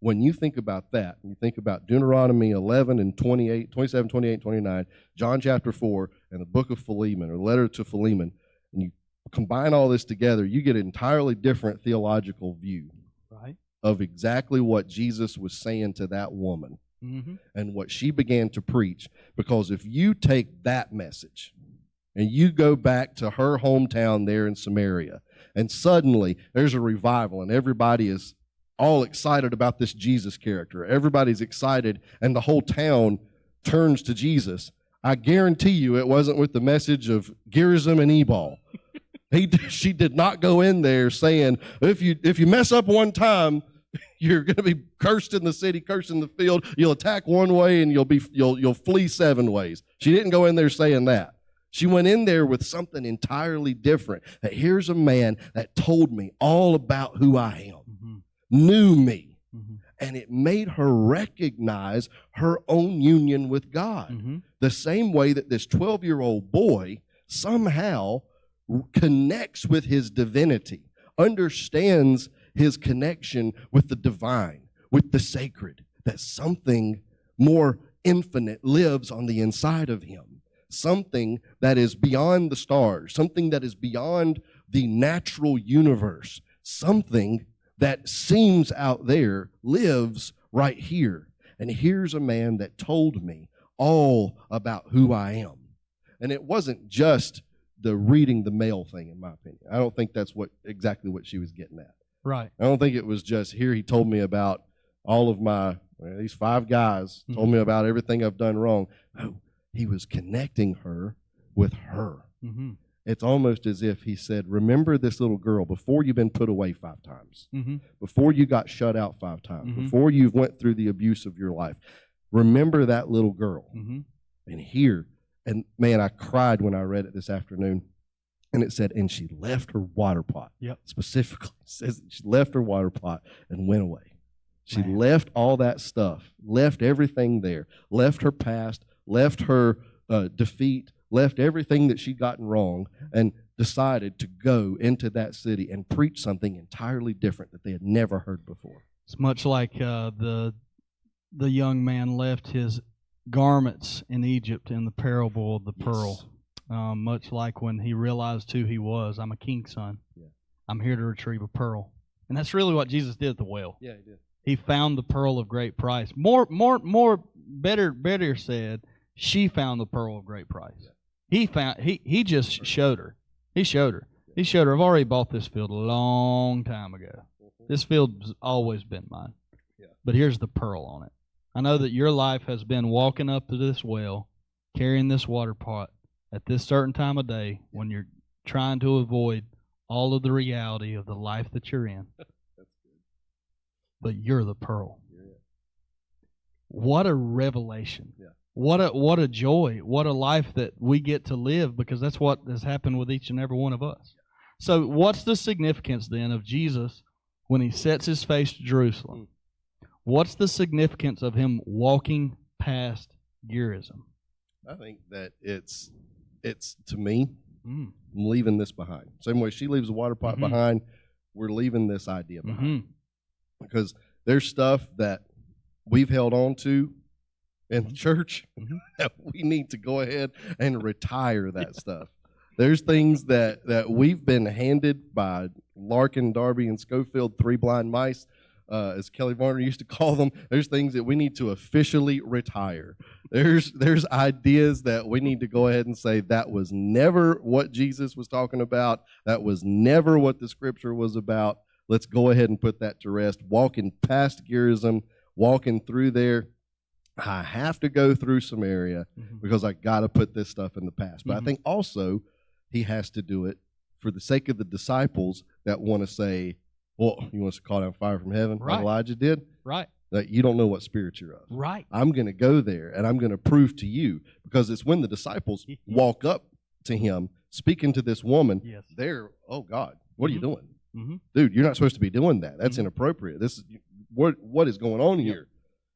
Speaker 1: when you think about that, and you think about Deuteronomy 11 and 28, 27, 28, 29, John chapter 4, and the book of Philemon, or the letter to Philemon, and you combine all this together, you get an entirely different theological view of exactly what Jesus was saying to that woman and what she began to preach. Because if you take that message and you go back to her hometown there in Samaria, and suddenly there's a revival and everybody is all excited about this Jesus character. Everybody's excited, and the whole town turns to Jesus. I guarantee you it wasn't with the message of Gerizim and Ebal. She did not go in there saying, if you mess up one time, you're going to be cursed in the city, cursed in the field. You'll attack one way and you'll flee 7 ways. She didn't go in there saying that. She went in there with something entirely different. That here's a man that told me all about who I am, knew me, and it made her recognize her own union with God. The same way that this 12-year-old boy somehow connects with his divinity, understands his connection with the divine, with the sacred, that something more infinite lives on the inside of him, something that is beyond the stars, something that is beyond the natural universe, something that seems out there lives right here. And here's a man that told me all about who I am. And it wasn't just the reading the mail thing, in my opinion. I don't think that's exactly what she was getting at.
Speaker 2: Right.
Speaker 1: I don't think it was just, here he told me about all of my These 5 guys told me about everything I've done wrong. No, he was connecting her with her.
Speaker 2: Mm-hmm.
Speaker 1: It's almost as if he said, remember this little girl before you've been put away 5 times, before you got shut out 5 times, before you went through the abuse of your life. Remember that little girl. And here, and man, I cried when I read it this afternoon. And it said, and she left her water pot.
Speaker 2: Yep.
Speaker 1: Specifically, it says she left her water pot and went away. She left all that stuff, left everything there, left her past, left her defeat, left everything that she'd gotten wrong, and decided to go into that city and preach something entirely different that they had never heard before.
Speaker 2: It's much like the young man left his garments in Egypt in the parable of the pearl. Much like when he realized who he was. I'm a king's son.
Speaker 1: Yeah.
Speaker 2: I'm here to retrieve a pearl. And that's really what Jesus did at the well.
Speaker 1: Yeah, he did.
Speaker 2: He found the pearl of great price. Better said, she found the pearl of great price. Yeah. He just showed her. He showed her. Yeah. He showed her, I've already bought this field a long time ago. This field's always been mine. Yeah. But here's the pearl on it. I know that your life has been walking up to this well, carrying this water pot at this certain time of day when you're trying to avoid all of the reality of the life that you're in. That's good. But you're the pearl. Yeah. What a revelation. Yeah. What a joy. What a life that we get to live, because that's what has happened with each and every one of us. So what's the significance then of Jesus when he sets his face to Jerusalem? What's the significance of him walking past Gerizim?
Speaker 1: I think that it's to me, I'm leaving this behind. Same way she leaves the water pot behind, we're leaving this idea behind. Because there's stuff that we've held on to in the church that we need to go ahead and retire that stuff. There's things that we've been handed by Larkin, Darby, and Schofield, 3 blind mice, as Kelly Varner used to call them. There's things that we need to officially retire. There's ideas that we need to go ahead and say that was never what Jesus was talking about. That was never what the Scripture was about. Let's go ahead and put that to rest. Walking past Gerizim, walking through there, I have to go through Samaria because I got to put this stuff in the past. But I think also he has to do it for the sake of the disciples that want to say, well, you want us to call down fire from heaven, like Elijah did?
Speaker 2: Right.
Speaker 1: That you don't know what spirit you're of.
Speaker 2: Right.
Speaker 1: I'm going to go there, and I'm going to prove to you, because it's when the disciples walk up to him, speaking to this woman, they're, oh, God, what are you doing? Dude, you're not supposed to be doing that. That's inappropriate. This is what is going on here?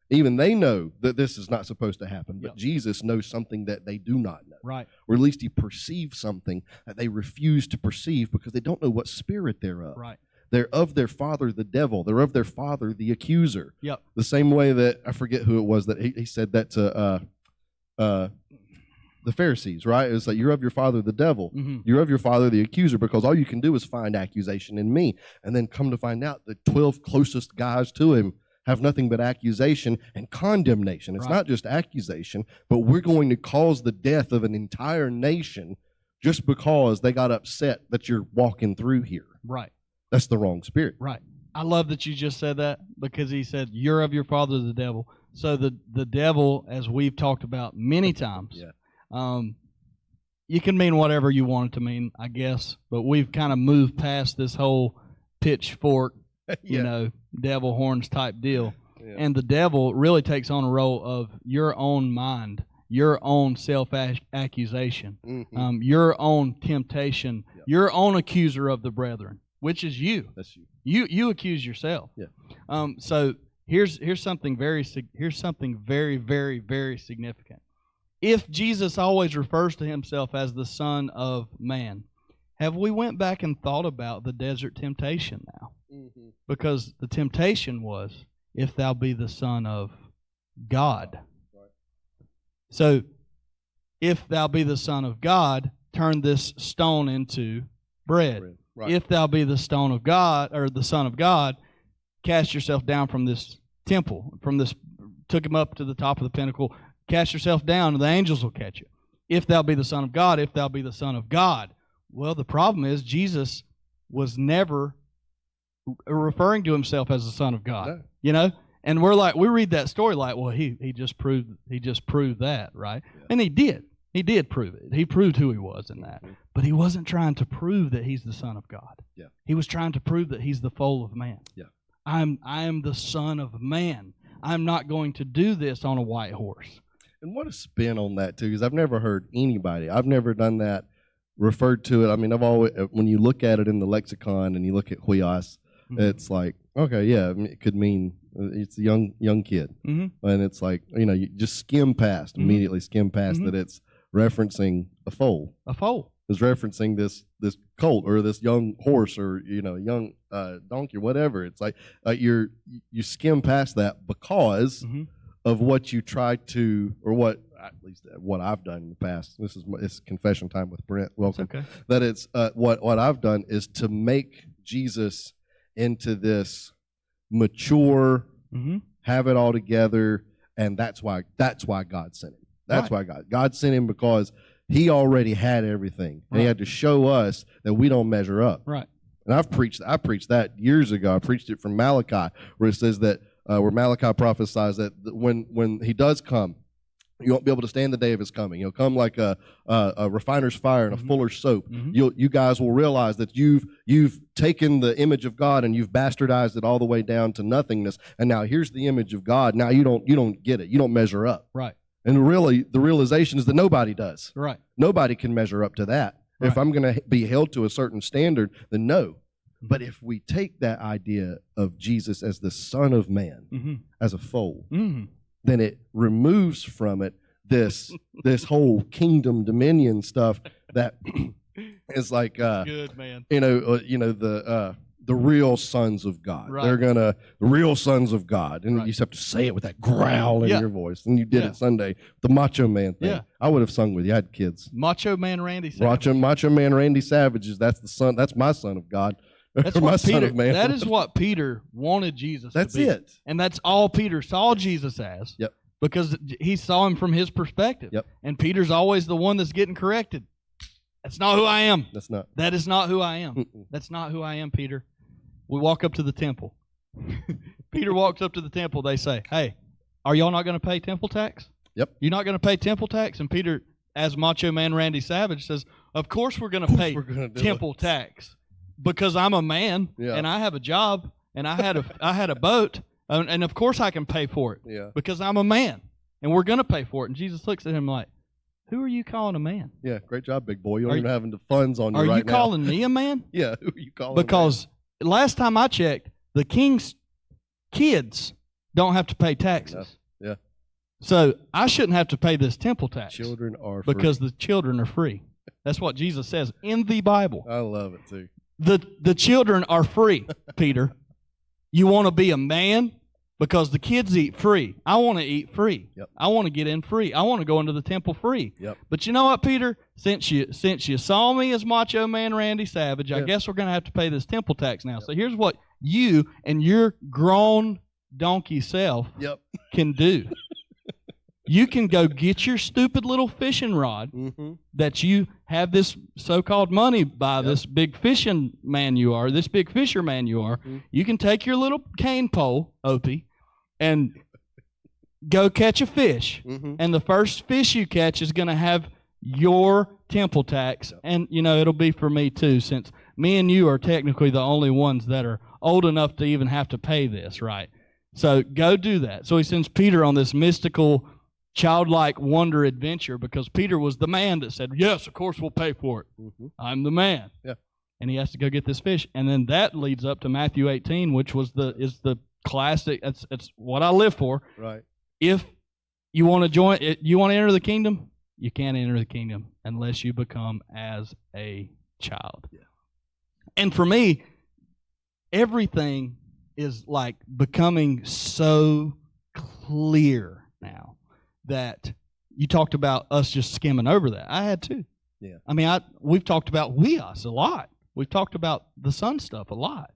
Speaker 1: Even they know that this is not supposed to happen, but Jesus knows something that they do not know.
Speaker 2: Right.
Speaker 1: Or at least he perceives something that they refuse to perceive because they don't know what spirit they're of.
Speaker 2: Right.
Speaker 1: They're of their father, the devil. They're of their father, the accuser.
Speaker 2: Yep.
Speaker 1: The same way that, I forget who it was that he said that to the Pharisees, right? It's like, you're of your father, the devil. You're of your father, the accuser, because all you can do is find accusation in me. And then come to find out the 12 closest guys to him have nothing but accusation and condemnation. It's not just accusation, but we're going to cause the death of an entire nation just because they got upset that you're walking through here.
Speaker 2: Right.
Speaker 1: That's the wrong spirit.
Speaker 2: Right. I love that you just said that, because he said, you're of your father, the devil. So the devil, as we've talked about many times, you can mean whatever you want it to mean, I guess, but we've kind of moved past this whole pitchfork, devil horns type deal. Yeah. And the devil really takes on a role of your own mind, your own self-accusation, your own temptation, your own accuser of the brethren, which is you.
Speaker 1: That's you.
Speaker 2: You accuse yourself.
Speaker 1: Yeah.
Speaker 2: So here's something very, very, very significant. If Jesus always refers to himself as the Son of Man, have we went back and thought about the desert temptation now? Because the temptation was, if thou be the Son of God. Right. So, if thou be the Son of God, turn this stone into bread. Right. If thou be the Son of God, cast yourself down from this temple, took him up to the top of the pinnacle, cast yourself down, and the angels will catch you. If thou be the Son of God, if thou be the Son of God. Well, the problem is Jesus was never referring to himself as the Son of God. No. And we read that story like, well, he just proved that, right?
Speaker 1: Yeah.
Speaker 2: And he did prove it. He proved who he was in that. But he wasn't trying to prove that he's the Son of God.
Speaker 1: Yeah.
Speaker 2: He was trying to prove that he's the foal of man.
Speaker 1: Yeah.
Speaker 2: I am the Son of Man. I'm not going to do this on a white horse.
Speaker 1: And what a spin on that too, because I've never heard anybody. I've never done that. Referred to it. I mean, I've always, when you look at it in the lexicon and you look at huios, it's like, okay, yeah, it could mean it's a young kid, and it's like, you just skim past immediately, that it's referencing a foal.
Speaker 2: A foal
Speaker 1: is referencing this colt or this young horse or young donkey or whatever. It's like you skim past that because of what you try to, or what, at least what I've done in the past. It's confession time with Brent. Welcome.
Speaker 2: It's okay.
Speaker 1: That it's what I've done is to make Jesus into this mature, have it all together, and that's why God sent him. That's why God sent him, because he already had everything, and he had to show us that we don't measure up.
Speaker 2: Right.
Speaker 1: And I preached that years ago. I preached it from Malachi, where it says that where Malachi prophesies that when he does come, you won't be able to stand the day of his coming. He'll come like a refiner's fire and a fuller's soap. You guys will realize that you've taken the image of God and you've bastardized it all the way down to nothingness. And now here's the image of God. Now you don't get it. You don't measure up.
Speaker 2: Right.
Speaker 1: And really, the realization is that nobody does.
Speaker 2: Right.
Speaker 1: Nobody can measure up to that. Right. If I'm going to be held to a certain standard, then no. But if we take that idea of Jesus as the Son of Man, as a foal, then it removes from it this whole kingdom dominion stuff that is like
Speaker 2: good, man.
Speaker 1: The real sons of God.
Speaker 2: Right.
Speaker 1: They're the real sons of God. And you just have to say it with that growl in your voice. And you did it Sunday, the Macho Man thing.
Speaker 2: Yeah.
Speaker 1: I would have sung with you. I had kids.
Speaker 2: Macho Man Randy Savage.
Speaker 1: Macho Man Randy Savage, that's my son of God.
Speaker 2: That's
Speaker 1: my
Speaker 2: what
Speaker 1: son
Speaker 2: Peter,
Speaker 1: of man.
Speaker 2: that is what Peter wanted Jesus
Speaker 1: That's
Speaker 2: to be.
Speaker 1: it.
Speaker 2: And that's all Peter saw Jesus as.
Speaker 1: Yep.
Speaker 2: Because he saw him from his perspective.
Speaker 1: Yep.
Speaker 2: And Peter's always the one that's getting corrected. That's not who I am.
Speaker 1: That's not.
Speaker 2: That is not who I am. That's not who I am, Peter. We walk up to the temple. Peter walks up to the temple. They say, hey, are y'all not going to pay temple tax?
Speaker 1: Yep.
Speaker 2: You're not going to pay temple tax? And Peter, as Macho Man Randy Savage, says, of course we're going to pay temple tax. Because I'm a man, and I have a job, and I had a boat, and of course I can pay for it.
Speaker 1: Yeah.
Speaker 2: Because I'm a man, and we're going to pay for it. And Jesus looks at him like, who are you calling a man?
Speaker 1: Yeah, great job, big boy. You don't even have the funds on you right now.
Speaker 2: Are you calling me a man?
Speaker 1: Yeah, who are you calling
Speaker 2: Because last time I checked, the king's kids don't have to pay taxes.
Speaker 1: No. Yeah.
Speaker 2: So I shouldn't have to pay this temple tax.
Speaker 1: Children are free.
Speaker 2: Because the children are free. That's what Jesus says in the Bible.
Speaker 1: I love it too.
Speaker 2: The children are free, Peter. You want to be a man? Because the kids eat free. I want to eat free.
Speaker 1: Yep.
Speaker 2: I want to get in free. I want to go into the temple free.
Speaker 1: Yep.
Speaker 2: But you know what, Peter? Since you saw me as Macho Man Randy Savage, I guess we're going to have to pay this temple tax now. Yep. So here's what you and your grown donkey self can do. You can go get your stupid little fishing rod that you have this so-called money by this big fishing man you are, this big fisherman you are. You can take your little cane pole, Opie, and go catch a fish. And the first fish you catch is going to have your temple tax. And, it'll be for me too, since me and you are technically the only ones that are old enough to even have to pay this, right? So go do that. So he sends Peter on this mystical, childlike wonder adventure, because Peter was the man that said, yes, of course we'll pay for it. I'm the man. Yeah. And he has to go get this fish. And then that leads up to Matthew 18, which is the classic. It's what I live for.
Speaker 1: Right.
Speaker 2: If you want to you want to enter the kingdom, you can't enter the kingdom unless you become as a child. Yeah. And for me, everything is like becoming so clear now. That you talked about us just skimming over that. I had to. Yeah. I mean, we've talked about huios a lot. We've talked about the son stuff a lot.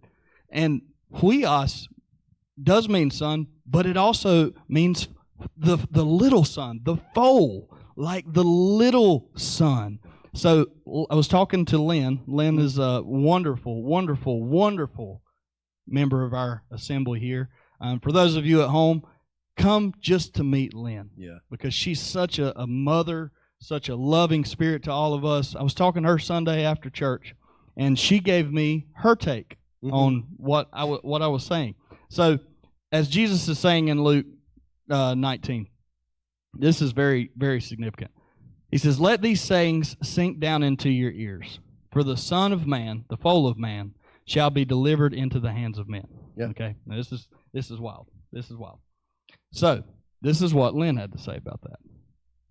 Speaker 2: And huios does mean son, but it also means the little son, the foal, like the little son. So I was talking to Lynn. Lynn is a wonderful, wonderful, wonderful member of our assembly here. For those of you at home, come just to meet Lynn.
Speaker 1: Yeah.
Speaker 2: Because she's such a mother, such a loving spirit to all of us. I was talking to her Sunday after church, and she gave me her take on what I was saying. So, as Jesus is saying in Luke 19, this is very, very significant. He says, "Let these sayings sink down into your ears. For the Son of Man, the foal of man, shall be delivered into the hands of men."
Speaker 1: Yeah.
Speaker 2: Okay, now this is wild. This is wild. So, this is what Lynn had to say about that.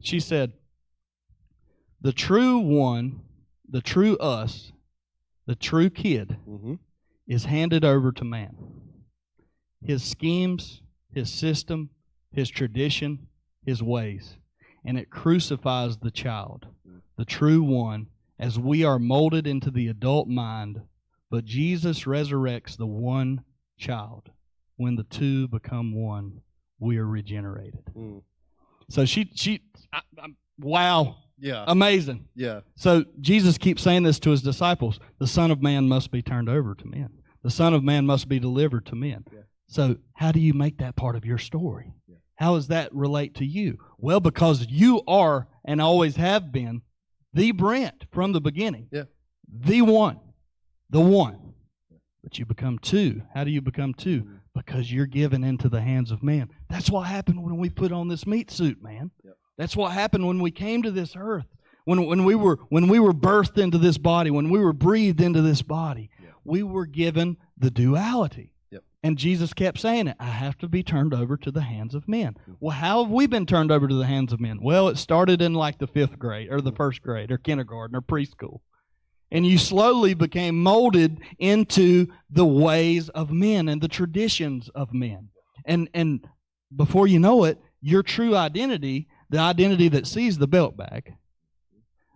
Speaker 2: She said, "The true one, the true us, the true kid is handed over to man. His schemes, his system, his tradition, his ways. And it crucifies the child, the true one, as we are molded into the adult mind. But Jesus resurrects the one child. When the two become one, we are regenerated." So wow.
Speaker 1: Yeah.
Speaker 2: Amazing.
Speaker 1: Yeah.
Speaker 2: So Jesus keeps saying this to his disciples. The Son of Man must be turned over to men. The Son of Man must be delivered to men. Yeah. So how do you make that part of your story? Yeah. How does that relate to you? Well, because you are and always have been the Brent from the beginning.
Speaker 1: Yeah.
Speaker 2: The one. The one. But you become two. How do you become two? Because you're given into the hands of man. That's what happened when we put on this meat suit, man. Yep. That's what happened when we came to this earth. When we were birthed into this body, when we were breathed into this body, we were given the duality. Yep. And Jesus kept saying it, I have to be turned over to the hands of men. Well, how have we been turned over to the hands of men? Well, it started in like the 5th grade or the 1st grade or kindergarten or preschool. And you slowly became molded into the ways of men and the traditions of men. And before you know it, your true identity, the identity that sees the belt bag,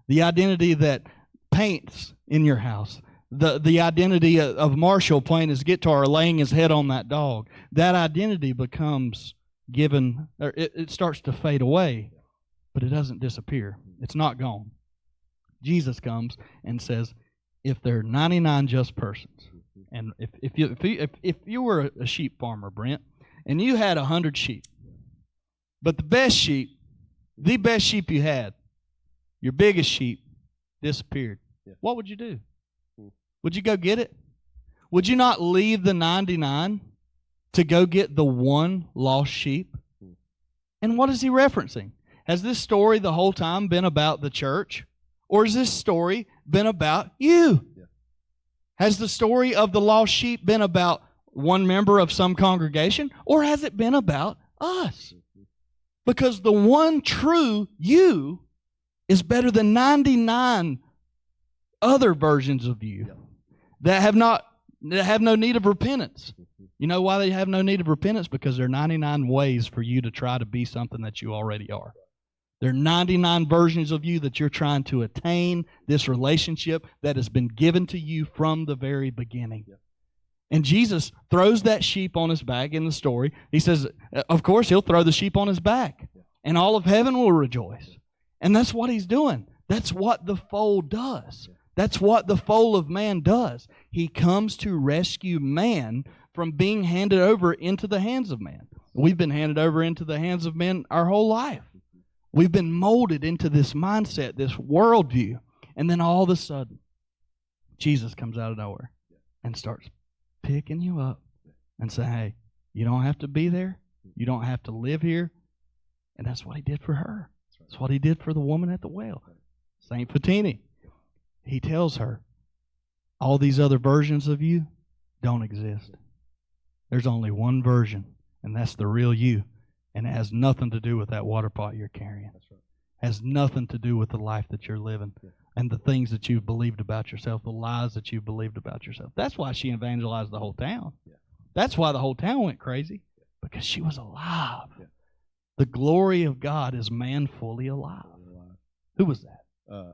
Speaker 2: the identity that paints in your house, the identity of Marshall playing his guitar or laying his head on that dog, that identity becomes given, or it starts to fade away, but it doesn't disappear. It's not gone. Jesus comes and says, if there are 99 just persons, and if you were a sheep farmer, Brent, and you had 100 sheep, but the best sheep you had, your biggest sheep, disappeared, what would you do? Would you go get it? Would you not leave the 99 to go get the one lost sheep? And what is he referencing? Has this story the whole time been about the church? Or has this story been about you? Yeah. Has the story of the lost sheep been about one member of some congregation? Or has it been about us? Because the one true you is better than 99 other versions of you that have no need of repentance. You know why they have no need of repentance? Because there are 99 ways for you to try to be something that you already are. There are 99 versions of you that you're trying to attain this relationship that has been given to you from the very beginning. Yeah. And Jesus throws that sheep on his back in the story. He says, of course, he'll throw the sheep on his back, and all of heaven will rejoice. And that's what he's doing. That's what the foal does. That's what the foal of man does. He comes to rescue man from being handed over into the hands of man. We've been handed over into the hands of men our whole life. We've been molded into this mindset, this worldview, and then all of a sudden, Jesus comes out of nowhere and starts picking you up and saying, hey, you don't have to be there. You don't have to live here. And that's what he did for her. That's what he did for the woman at the well. St. Fatina. He tells her, all these other versions of you don't exist. There's only one version, and that's the real you. And it has nothing to do with that water pot you're carrying. That's right. It has nothing to do with the life that you're living and the things that you've believed about yourself, the lies that you've believed about yourself. That's why she evangelized the whole town. Yeah. That's why the whole town went crazy, because she was alive. Yeah. The glory of God is man fully alive. Who was that?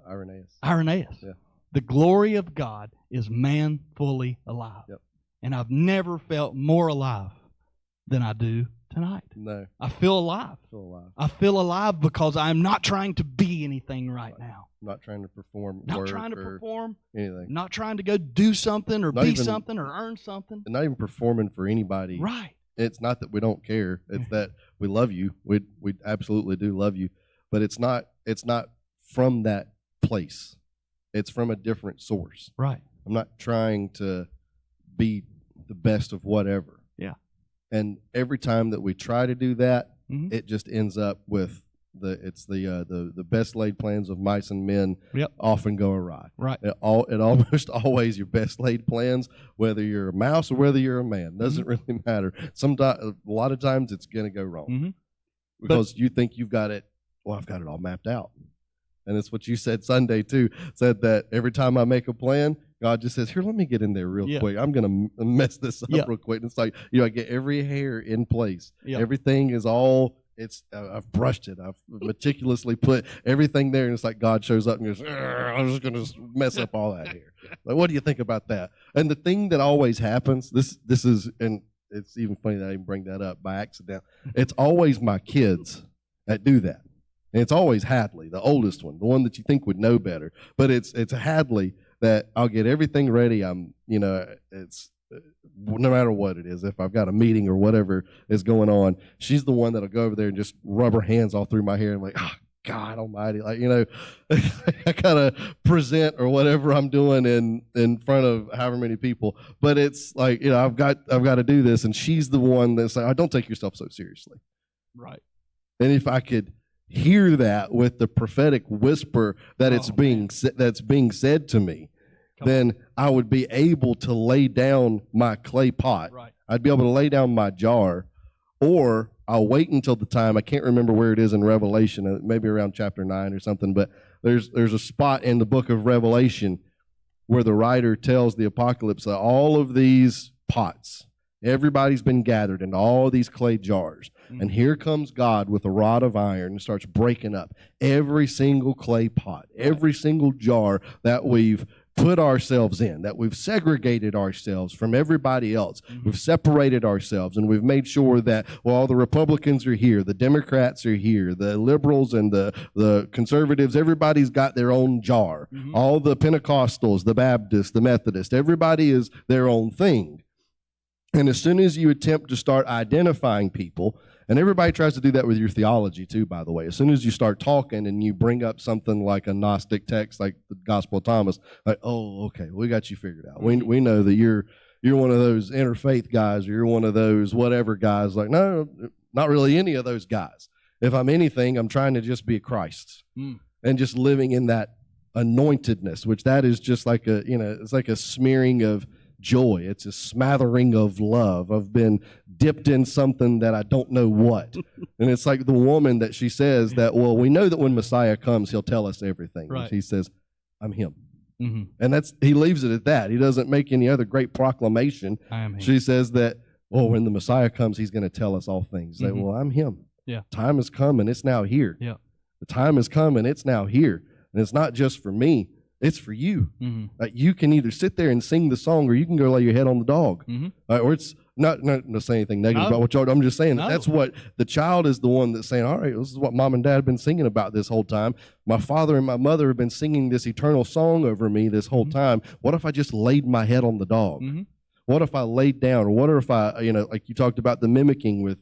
Speaker 1: Irenaeus.
Speaker 2: Irenaeus. Yeah. The glory of God is man fully alive.
Speaker 1: Yep.
Speaker 2: And I've never felt more alive than I do tonight.
Speaker 1: No.
Speaker 2: I feel alive. I feel alive because I'm not trying to be anything right now.
Speaker 1: Not trying to perform.
Speaker 2: Not trying to perform.
Speaker 1: Anything.
Speaker 2: Not trying to go do something or be something or earn something.
Speaker 1: And not even performing for anybody.
Speaker 2: Right.
Speaker 1: it's not that we don't care. It's that we love you. We absolutely do love you, but it's not from that place. It's from a different source.
Speaker 3: Right.
Speaker 1: I'm not trying to be the best of whatever.
Speaker 3: Yeah.
Speaker 1: And every time that we try to do that,
Speaker 3: Mhm.
Speaker 1: it just ends up with the best laid plans of mice and men
Speaker 3: Yep.
Speaker 1: often go awry.
Speaker 3: Right.
Speaker 1: It almost always your best laid plans, whether you're a mouse or whether you're a man, doesn't really matter. Sometimes, a lot of times, it's going to go wrong
Speaker 3: Mhm.
Speaker 1: because you think you've got it. Well, I've got it all mapped out, and it's what you said Sunday too. Said that every time I make a plan, God just says, "Here, let me get in there real
Speaker 3: Yeah.
Speaker 1: quick. I'm going to mess this up
Speaker 3: Yeah.
Speaker 1: real quick." And it's like I get every hair in place.
Speaker 3: Yeah.
Speaker 1: Everything is all. I've brushed it. I've meticulously put everything there, and it's like God shows up and goes, "I'm just going to mess up all that here." Like, what do you think about that? And the thing that always happens, this is, and it's even funny that I even bring that up by accident. It's always my kids that do that, and it's always Hadley, the oldest one, the one that you think would know better. But it's Hadley that I'll get everything ready. It's no matter what it is, if I've got a meeting or whatever is going on, she's the one that'll go over there and just rub her hands all through my hair and like, oh, God almighty, like, I gotta present or whatever I'm doing in front of however many people. But it's like, I've got to do this, and she's the one that's like, oh, don't take yourself so seriously.
Speaker 3: Right.
Speaker 1: And if I could hear that with the prophetic whisper that that's being said to me, then I would be able to lay down my clay pot.
Speaker 3: Right.
Speaker 1: I'd be able to lay down my jar, or I'll wait until the time. I can't remember where it is in Revelation, maybe around chapter 9 or something, but there's a spot in the book of Revelation where the writer tells the apocalypse that all of these pots, everybody's been gathered in all these clay jars. Mm-hmm. And here comes God with a rod of iron and starts breaking up every single clay pot, every single jar that we've put ourselves in, that we've segregated ourselves from everybody else. Mm-hmm. We've separated ourselves, and we've made sure that, all the Republicans are here, the Democrats are here, the liberals and the conservatives, everybody's got their own jar. Mm-hmm. All the Pentecostals, the Baptists, the Methodists, everybody is their own thing. And as soon as you attempt to start identifying people, and everybody tries to do that with your theology too, by the way. As soon as you start talking and you bring up something like a Gnostic text, like the Gospel of Thomas, like, oh, okay, we got you figured out. We know that you're one of those interfaith guys, or you're one of those whatever guys. Like, no, not really any of those guys. If I'm anything, I'm trying to just be a Christ and just living in that anointedness, which that is just like it's like a smearing of joy. It's a smattering of love. I've been dipped in something that I don't know what. And it's like the woman that she says that, we know that when Messiah comes, he'll tell us everything. Right. And she says, I'm him. Mm-hmm. And he leaves it at that. He doesn't make any other great proclamation. I am him. She says that, when the Messiah comes, he's going to tell us all things. Mm-hmm. Say, I'm him. Yeah. Time has come and it's now here. Yeah. The time has come and it's now here. And it's not just for me. It's for you. Mm-hmm. You can either sit there and sing the song, or you can go lay your head on the dog. Mm-hmm. Or it's not to say anything negative about what y'all do. I'm just saying that's what the child is, the one that's saying, all right, this is what mom and dad have been singing about this whole time. My father and my mother have been singing this eternal song over me this whole time. What if I just laid my head on the dog? Mm-hmm. What if I laid down? Or what if I, like you talked about the mimicking with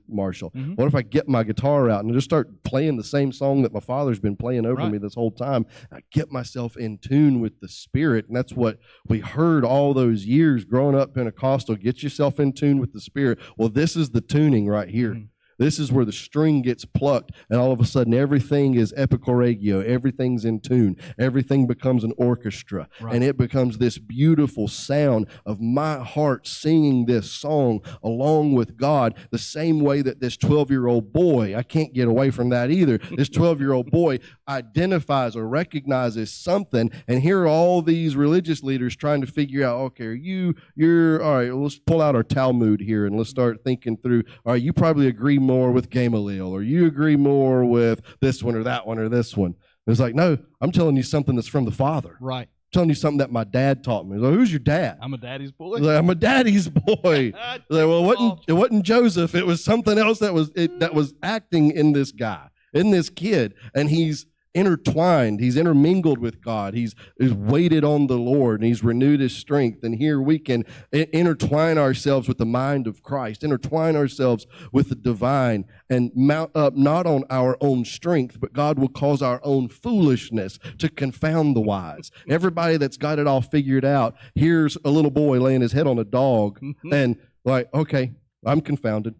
Speaker 1: Marshall. Mm-hmm. What if I get my guitar out and just start playing the same song that my father's been playing over me this whole time? I get myself in tune with the Spirit, and that's what we heard all those years growing up Pentecostal. Get yourself in tune with the Spirit. Well, this is the tuning right here. Mm-hmm. This is where the string gets plucked, and all of a sudden everything is epicorregio. Everything's in tune. Everything becomes an orchestra, and it becomes this beautiful sound of my heart singing this song along with God, the same way that this 12-year-old boy, I can't get away from that either, this 12-year-old boy identifies or recognizes something, and here are all these religious leaders trying to figure out, okay, you're all right, let's pull out our Talmud here, and let's start thinking through, all right, you probably agree more with Gamaliel, or you agree more with this one or that one or this one. It's like, no, I'm telling you something that's from the Father. Right. I'm telling you something that my dad taught me. Like, who's your dad?
Speaker 3: I'm a daddy's boy.
Speaker 1: Like, I'm a daddy's boy. Like, well, it wasn't Joseph. It was something else that was acting in this guy, in this kid, and he's intertwined. He's intermingled with God. He's waited on the Lord, and he's renewed his strength. And here we can intertwine ourselves with the mind of Christ, intertwine ourselves with the divine, and mount up not on our own strength, but God will cause our own foolishness to confound the wise. Everybody that's got it all figured out, here's a little boy laying his head on a dog, and like, okay, I'm confounded.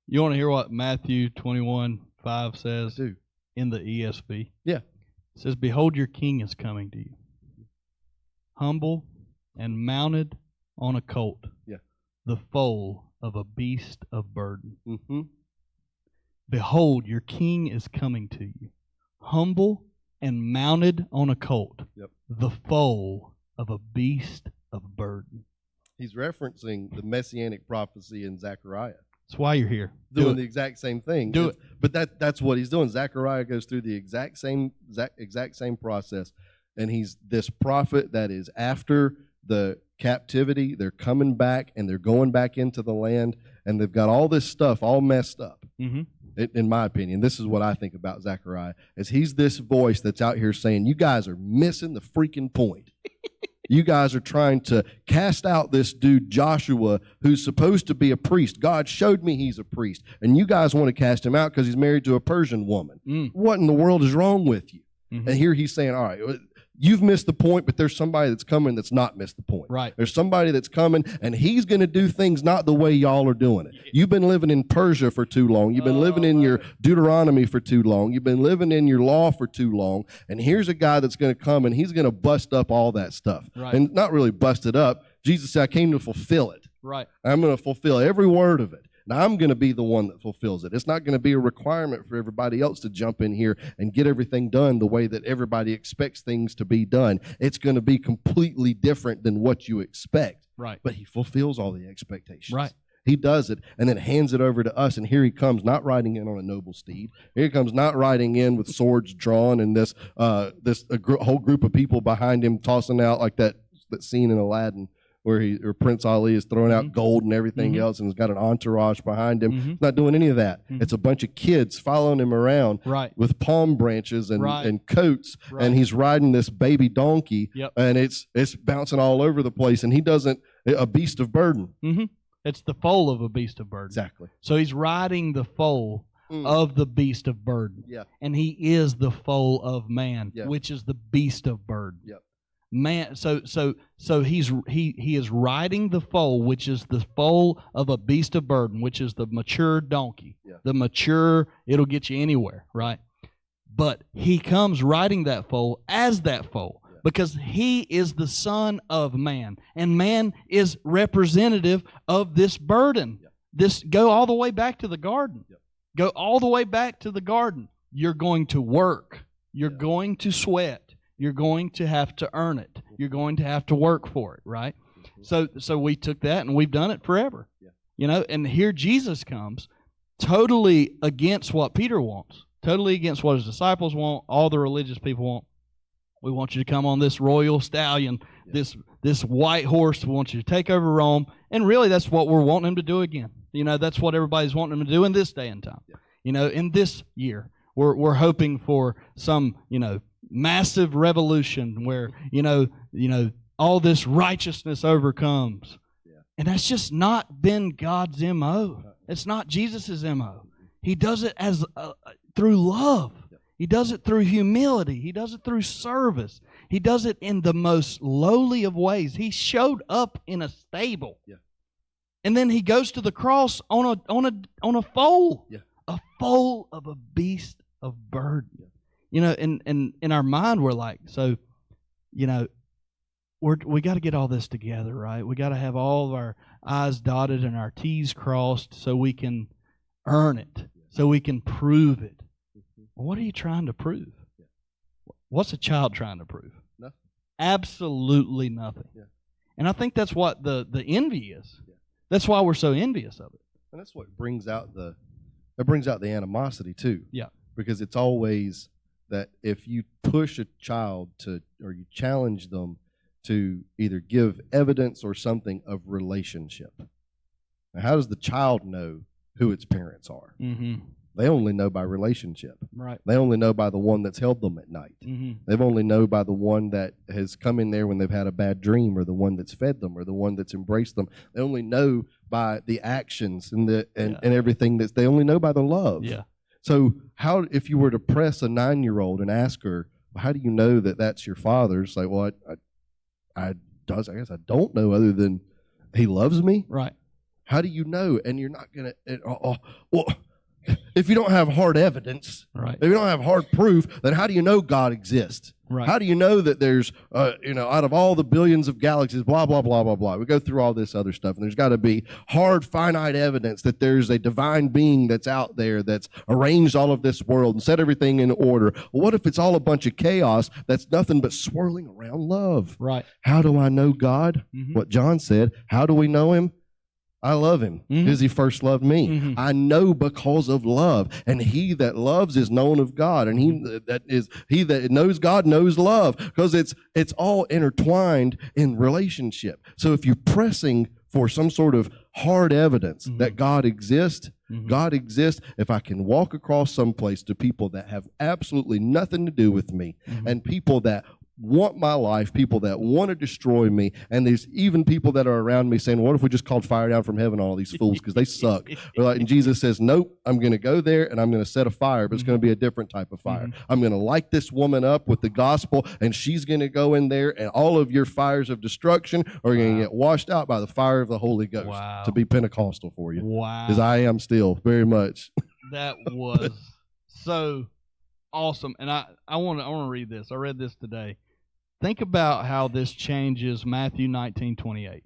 Speaker 2: You want to hear what Matthew 21:5 says in the ESV?
Speaker 1: Yeah.
Speaker 2: It says, "Behold, your king is coming to you, humble and mounted on a colt, the foal of a beast of burden."
Speaker 1: Mm-hmm.
Speaker 2: Behold, your king is coming to you, humble and mounted on a colt, the foal of a beast of burden.
Speaker 1: He's referencing the messianic prophecy in Zechariah.
Speaker 2: That's why you're here.
Speaker 1: Doing the exact same thing.
Speaker 2: Do it.
Speaker 1: But that's what he's doing. Zechariah goes through the exact same process, and he's this prophet that is after the captivity. They're coming back, and they're going back into the land, and they've got all this stuff all messed up.
Speaker 2: Mm-hmm.
Speaker 1: In my opinion, this is what I think about Zechariah, is he's this voice that's out here saying, you guys are missing the freaking point. You guys are trying to cast out this dude Joshua, who's supposed to be a priest. God showed me he's a priest, and you guys want to cast him out because he's married to a Persian woman. What in the world is wrong with you? Mm-hmm. And here he's saying, all right, you've missed the point, but there's somebody that's coming that's not missed the point.
Speaker 2: Right.
Speaker 1: There's somebody that's coming, and he's going to do things not the way y'all are doing it. You've been living in Persia for too long. You've been living in your Deuteronomy for too long. You've been living in your law for too long. And here's a guy that's going to come, and he's going to bust up all that stuff.
Speaker 2: Right.
Speaker 1: And not really bust it up. Jesus said, I came to fulfill it.
Speaker 2: Right.
Speaker 1: I'm going to fulfill every word of it. Now, I'm going to be the one that fulfills it. It's not going to be a requirement for everybody else to jump in here and get everything done the way that everybody expects things to be done. It's going to be completely different than what you expect.
Speaker 2: Right.
Speaker 1: But he fulfills all the expectations.
Speaker 2: Right.
Speaker 1: He does it and then hands it over to us. And here he comes, not riding in on a noble steed. Here he comes, not riding in with swords drawn and this whole group of people behind him tossing out like that scene in Aladdin, where Prince Ali is throwing out gold and everything else, and he's got an entourage behind him. He's not doing any of that. It's a bunch of kids following him around with palm branches and coats, and he's riding this baby donkey, and it's bouncing all over the place, and he doesn't, a beast of burden.
Speaker 2: It's the foal of a beast of burden.
Speaker 1: Exactly.
Speaker 2: So he's riding the foal of the beast of burden. And he is the foal of man, which is the beast of burden. Man, so he is riding the foal, which is the foal of a beast of burden, which is the mature donkey. The mature, it'll get you anywhere, right? But he comes riding that foal as that foal because he is the son of man, and man is representative of this burden. This go all the way back to the garden. Go all the way back to the garden. You're going to work. You're going to sweat. You're going to have to earn it. You're going to have to work for it, right? So we took that and we've done it forever. You know, and here Jesus comes totally against what Peter wants, totally against what his disciples want, all the religious people want. We want you to come on this royal stallion, this white horse. We want you to take over Rome. And really that's what we're wanting him to do again. You know, that's what everybody's wanting him to do in this day and time. You know, in this year. We're hoping for some, you know, massive revolution where you know all this righteousness overcomes, and that's just not been God's MO. It's not Jesus's MO. He does it as through love. He does it through humility. He does it through service. He does it in the most lowly of ways. He showed up in a stable, and then he goes to the cross on a foal, a foal of a beast of burden. You know, and in our mind, we're like, so, you know, we got to get all this together, right? We got to have all of our I's dotted and our T's crossed so we can earn it, so we can prove it. Well, what are you trying to prove? What's a child trying to prove?
Speaker 1: Nothing.
Speaker 2: Absolutely nothing. And I think that's what the envy is. That's why we're so envious of it.
Speaker 1: And that's what brings out the animosity too. Because it's always that if you push a child to, or you challenge them to either give evidence or something of relationship. Now, how does the child know who its parents are? they only know by relationship.
Speaker 2: Right.
Speaker 1: They only know by the one that's held them at night. They've only know by the one that has come in there when they've had a bad dream, or the one that's fed them, or the one that's embraced them. They only know by the actions and everything. They only know by the love.
Speaker 2: Yeah.
Speaker 1: So how, if you were to press a 9-year-old and ask her, well, how do you know that that's your father? It's like, well, I guess I don't know, other than he loves me.
Speaker 2: Right.
Speaker 1: How do you know? And you're not going to, well, if you don't have hard evidence,
Speaker 2: right.
Speaker 1: If you don't have hard proof, then how do you know God exists?
Speaker 2: Right.
Speaker 1: How do you know that there's, out of all the billions of galaxies, blah, blah, blah, blah, blah. We go through all this other stuff, and there's got to be hard, finite evidence that there's a divine being that's out there that's arranged all of this world and set everything in order. Well, what if it's all a bunch of chaos that's nothing but swirling around love?
Speaker 2: Right.
Speaker 1: How do I know God? What John said, how do we know him? I love him because he first loved me. I know because of love, and he that loves is known of God, and he that knows God knows love, because it's all intertwined in relationship. So if you're pressing for some sort of hard evidence that God exists, God exists. If I can walk across someplace to people that have absolutely nothing to do with me, and people that want my life, people that want to destroy me, and there's even people that are around me saying, what if we just called fire down from heaven on all these fools because they suck? And Jesus says, nope, I'm going to go there and I'm going to set a fire, but it's going to be a different type of fire. I'm going to light this woman up with the gospel, and she's going to go in there, and all of your fires of destruction are going to get washed out by the fire of the Holy Ghost. To be Pentecostal for you.
Speaker 2: Wow.
Speaker 1: Because I am still very much.
Speaker 2: That was so awesome. And I want to read this. I read this today. Think about how this changes Matthew 19:28.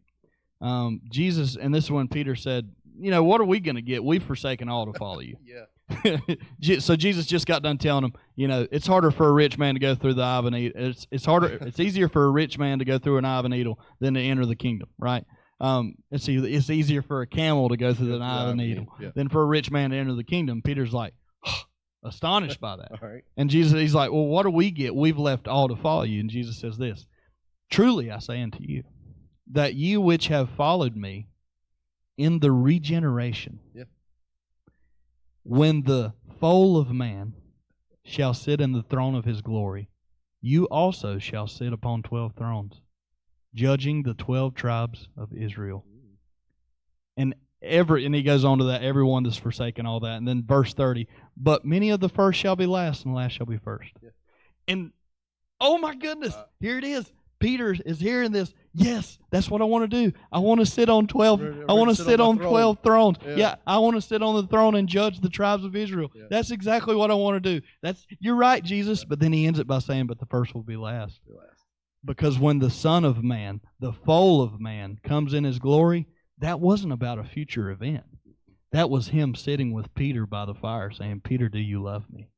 Speaker 2: Jesus, and this is when Peter said, what are we going to get? We've forsaken all to follow you.
Speaker 1: Yeah.
Speaker 2: So Jesus just got done telling them, it's harder for a rich man to go through the eye of a needle. It's easier for a rich man to go through an eye of a needle than to enter the kingdom, right? It's easier for a camel to go through the eye of a needle than for a rich man to enter the kingdom. Peter's like, astonished by that.
Speaker 1: All right.
Speaker 2: And he's like, well, what do we get? We've left all to follow you. And Jesus says this, truly I say unto you, that you which have followed me in the regeneration, when the foal of man shall sit in the throne of his glory, you also shall sit upon 12 thrones, judging the 12 tribes of Israel. And he goes on to that, everyone that's forsaken all that. And then verse 30, but many of the first shall be last, and the last shall be first. Yeah. And, oh my goodness, here it is. Peter is hearing this. Yes, that's what I want to do. I want to sit on 12. I want to sit on 12 thrones. Yeah, I want to sit on the throne and judge the tribes of Israel. Yeah. That's exactly what I want to do. You're right, Jesus. But then he ends it by saying, but the first will be last. Because when the Son of Man, the foal of man, comes in his glory, that wasn't about a future event. That was him sitting with Peter by the fire saying, Peter, do you love me?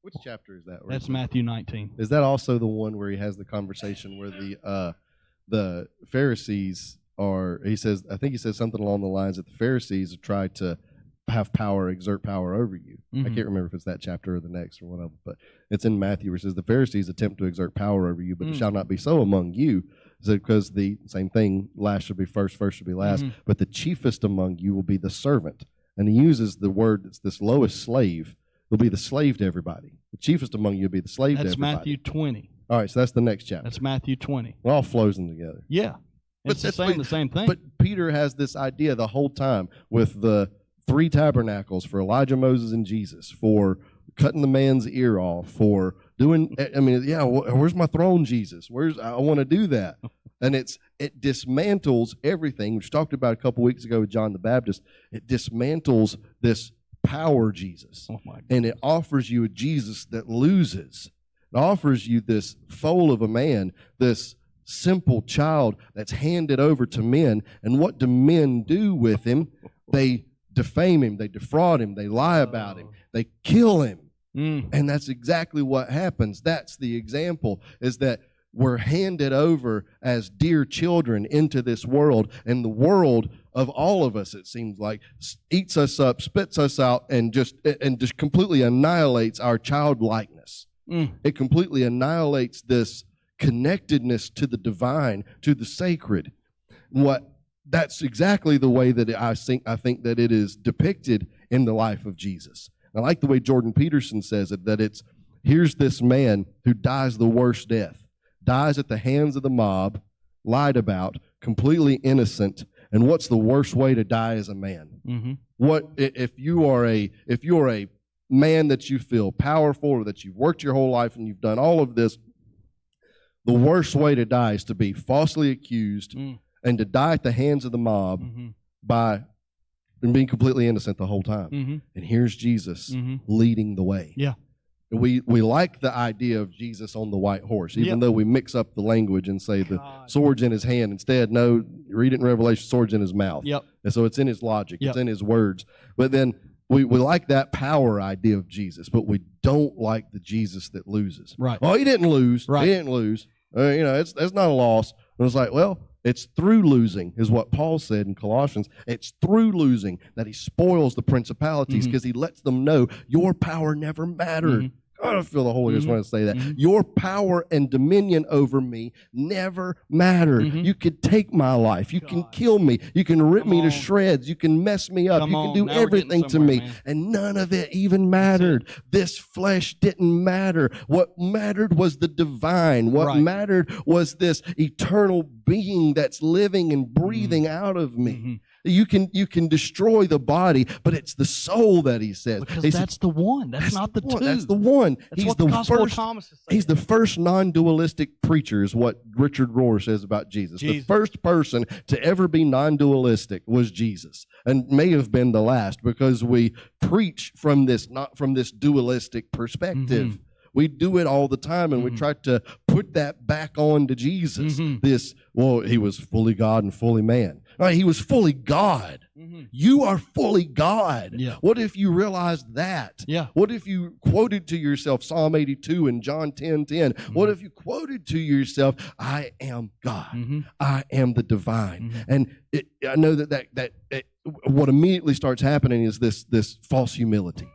Speaker 1: Which chapter is that?
Speaker 2: That's Matthew 19.
Speaker 1: Is that also the one where he has the conversation where the Pharisees I think he says something along the lines that the Pharisees have tried to have power, exert power over you. I can't remember if it's that chapter or the next or whatever, but it's in Matthew where it says the Pharisees attempt to exert power over you, but it shall not be so among you. Because the same thing, last shall be first, first shall be last, but the chiefest among you will be the servant. And he uses the word, it's this lowest slave, will be the slave to everybody. The chiefest among you will be the slave to everybody.
Speaker 2: That's Matthew 20.
Speaker 1: All right, so that's the next chapter.
Speaker 2: That's Matthew 20.
Speaker 1: It all flows in together.
Speaker 2: Yeah. It's the same thing.
Speaker 1: But Peter has this idea the whole time with the 3 tabernacles for Elijah, Moses, and Jesus, for cutting the man's ear off, for doing, where's my throne, Jesus? I want to do that. And it dismantles everything, which we talked about a couple weeks ago with John the Baptist. It dismantles this power Jesus. And it offers you a Jesus that loses. It offers you this foal of a man, this simple child that's handed over to men. And what do men do with him? They defame him, they defraud him, they lie about him, they kill him. And that's exactly what happens. That's the example, is that we're handed over as dear children into this world, and the world of all of us, it seems like, eats us up, spits us out, and just completely annihilates our childlikeness. It completely annihilates this connectedness to the divine, to the sacred. That's exactly the way that I think that it is depicted in the life of Jesus. I like the way Jordan Peterson says it, that here's this man who dies the worst death, dies at the hands of the mob, lied about, completely innocent. And what's the worst way to die as a man?
Speaker 2: Mm-hmm.
Speaker 1: What if you are a man that you feel powerful, or that you've worked your whole life and you've done all of this? The worst way to die is to be falsely accused and to die at the hands of the mob by being completely innocent the whole time. And here's Jesus leading the way.
Speaker 2: Yeah.
Speaker 1: We like the idea of Jesus on the white horse, even though we mix up the language and say the sword's in his hand. Instead, no, read it in Revelation, sword's in his mouth.
Speaker 2: Yep.
Speaker 1: And so it's in his logic, it's in his words. But then we like that power idea of Jesus, but we don't like the Jesus that loses.
Speaker 2: Right.
Speaker 1: Oh, he didn't lose.
Speaker 2: Right.
Speaker 1: He didn't lose. That's not a loss. And it's like, well, it's through losing, is what Paul said in Colossians. It's through losing that he spoils the principalities, because he lets them know your power never mattered. I feel the Holy Ghost want to say that. Your power and dominion over me never mattered. You could take my life. You can kill me. You can rip me to shreds. You can mess me up. You can do everything to me. Man. And none of it even mattered. This flesh didn't matter. What mattered was the divine. What mattered was this eternal being that's living and breathing out of me. You can destroy the body, but it's the soul that he says.
Speaker 2: Because that's the one. That's not the two.
Speaker 1: That's the one.
Speaker 2: That's what the Gospel of Thomas is saying.
Speaker 1: He's the first non-dualistic preacher, is what Richard Rohr says about Jesus. The first person to ever be non-dualistic was Jesus, and may have been the last, because we preach from this, not from this dualistic perspective. We do it all the time, and we try to put that back on to Jesus. He was fully God and fully man. Right, he was fully God. You are fully God.
Speaker 2: Yeah.
Speaker 1: What if you realized that?
Speaker 2: Yeah.
Speaker 1: What if you quoted to yourself Psalm 82 and John 10:10? What if you quoted to yourself, I am God. I am the divine. And I know that what immediately starts happening is this false humility.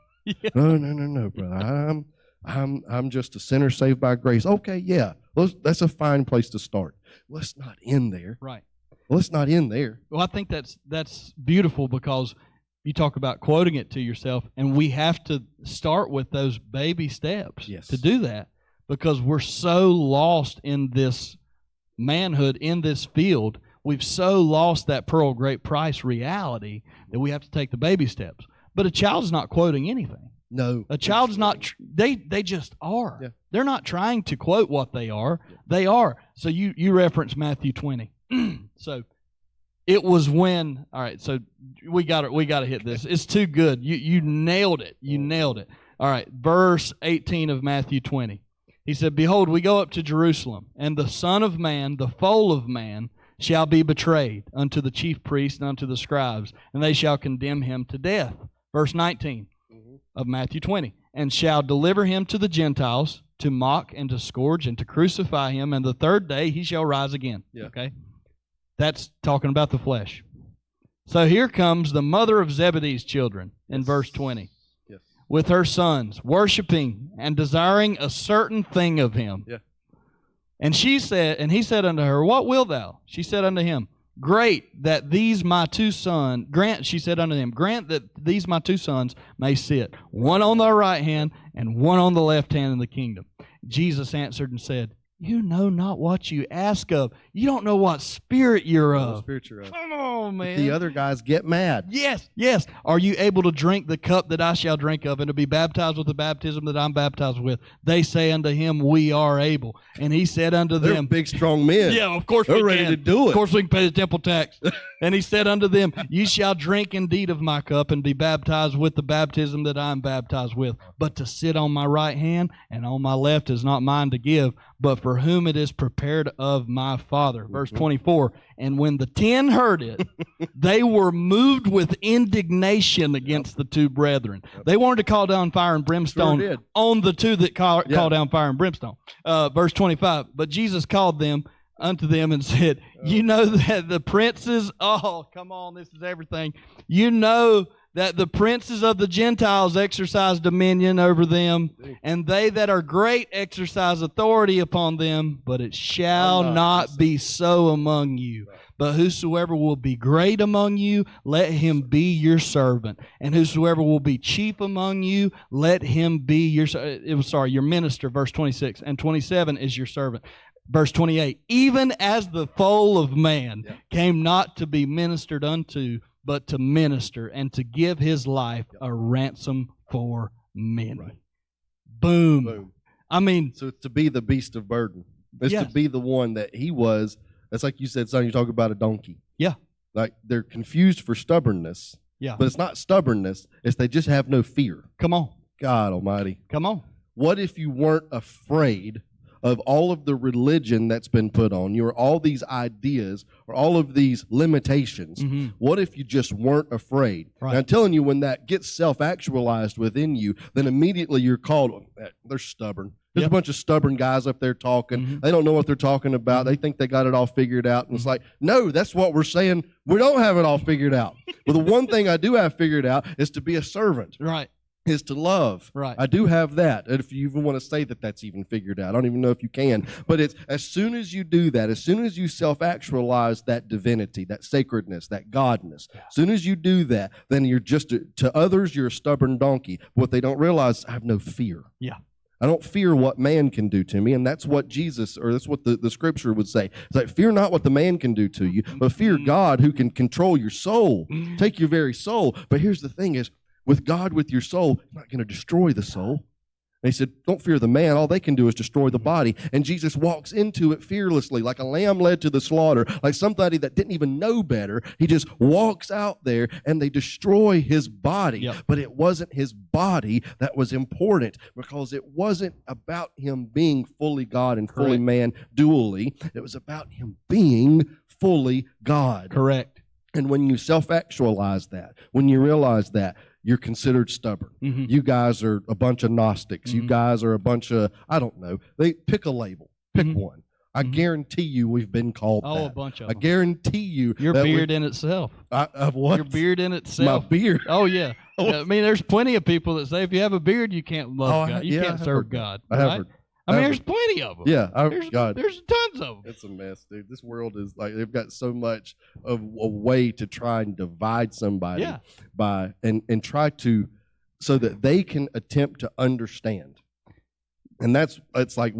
Speaker 1: No, brother. I'm just a sinner saved by grace. Okay, yeah. That's a fine place to start. Let's not end there.
Speaker 2: Right.
Speaker 1: Let's not end there.
Speaker 2: Well, I think that's beautiful, because you talk about quoting it to yourself, and we have to start with those baby steps to do that, because we're so lost in this manhood, in this field. We've so lost that pearl of great price reality that we have to take the baby steps. But a child's not quoting anything.
Speaker 1: No.
Speaker 2: A child's not, they just are. Yeah. They're not trying to quote what they are. Yeah. They are. So you reference Matthew 20. So it was when, all right, so we got to hit this. It's too good. You nailed it. You nailed it. All right, verse 18 of Matthew 20. He said, behold, we go up to Jerusalem, and the Son of Man, the foal of man, shall be betrayed unto the chief priests and unto the scribes, and they shall condemn him to death. Verse 19 of Matthew 20. And shall deliver him to the Gentiles to mock and to scourge and to crucify him, and the third day he shall rise again. Yeah. Okay? That's talking about the flesh. So here comes the mother of Zebedee's children in verse 20. Yes. With her sons, worshiping and desiring a certain thing of him. Yeah. And he said unto her, what wilt thou? She said unto him, grant that these my two sons, grant that these my two sons may sit, one on thy right hand and one on the left hand in the kingdom. Jesus answered and said, you know not what you ask of. You don't know what spirit you're of.
Speaker 1: What spirit you're of.
Speaker 2: Come on, man.
Speaker 1: The other guys get mad.
Speaker 2: Yes. Are you able to drink the cup that I shall drink of, and to be baptized with the baptism that I'm baptized with? They say unto him, we are able. And he said unto them,
Speaker 1: they're big, strong men.
Speaker 2: Yeah, of course
Speaker 1: they're ready to do it.
Speaker 2: Of course we can pay the temple tax. And he said unto them, ye shall drink indeed of my cup, and be baptized with the baptism that I am baptized with. But to sit on my right hand and on my left is not mine to give, but for whom it is prepared of my Father. Verse 24, and when the 10 heard it, they were moved with indignation against the two brethren. They wanted to call down fire and brimstone on the two that call down fire and brimstone. Verse 25, but Jesus called them unto them and said, you know that the princes, oh, come on, this is everything. You know that the princes of the Gentiles exercise dominion over them, and they that are great exercise authority upon them, but it shall not be so among you. But whosoever will be great among you, let him be your servant. And whosoever will be chief among you, let him be your minister, verse 26. And 27 is your servant. Verse 28, even as the foal of man came not to be ministered unto, but to minister and to give his life a ransom for many. Right. Boom. I mean,
Speaker 1: so to be the beast of burden is to be the one that he was. That's like you said, son, you talk about a donkey.
Speaker 2: Yeah.
Speaker 1: Like they're confused for stubbornness.
Speaker 2: Yeah.
Speaker 1: But it's not stubbornness. It's they just have no fear.
Speaker 2: Come on.
Speaker 1: God almighty.
Speaker 2: Come on.
Speaker 1: What if you weren't afraid of all of the religion that's been put on you, or all these ideas, or all of these limitations? Mm-hmm. What if you just weren't afraid? Right. And I'm telling you, when that gets self-actualized within you, then immediately you're called, they're stubborn. There's a bunch of stubborn guys up there talking. Mm-hmm. They don't know what they're talking about. They think they got it all figured out. And it's like, no, that's what we're saying. We don't have it all figured out. But the one thing I do have figured out is to be a servant.
Speaker 2: Right.
Speaker 1: Is to love.
Speaker 2: Right.
Speaker 1: I do have that. And if you even want to say that that's even figured out, I don't even know if you can. But it's as soon as you do that, as soon as you self-actualize that divinity, that sacredness, that godness, as soon as you do that, then you're just, to others, you're a stubborn donkey. What they don't realize, I have no fear.
Speaker 2: Yeah.
Speaker 1: I don't fear what man can do to me, and that's what Jesus, or that's what the scripture would say. It's like, fear not what the man can do to you, but fear God who can control your soul, take your very soul. But here's the thing is, with God, with your soul, He's not going to destroy the soul. And he said, don't fear the man. All they can do is destroy the body. And Jesus walks into it fearlessly, like a lamb led to the slaughter, like somebody that didn't even know better. He just walks out there and they destroy his body. Yep. But it wasn't his body that was important, because it wasn't about him being fully God and fully man dually. It was about him being fully God.
Speaker 2: Correct.
Speaker 1: And when you self-actualize that, when you realize that, you're considered stubborn. Mm-hmm. You guys are a bunch of Gnostics. Mm-hmm. You guys are a bunch of, I don't know. They pick a label. Pick one. I guarantee you we've been called that.
Speaker 2: A bunch of them.
Speaker 1: I guarantee you.
Speaker 2: Your beard in itself.
Speaker 1: Of what?
Speaker 2: Your beard in itself.
Speaker 1: My beard?
Speaker 2: Oh, yeah. I mean, there's plenty of people that say if you have a beard, you can't love God. You can't serve God.
Speaker 1: I have heard.
Speaker 2: I mean, there's plenty of them.
Speaker 1: Yeah,
Speaker 2: there's tons of them.
Speaker 1: It's a mess, dude. This world is like, they've got so much of a way to try and divide somebody by and try to, so that they can attempt to understand. And it's like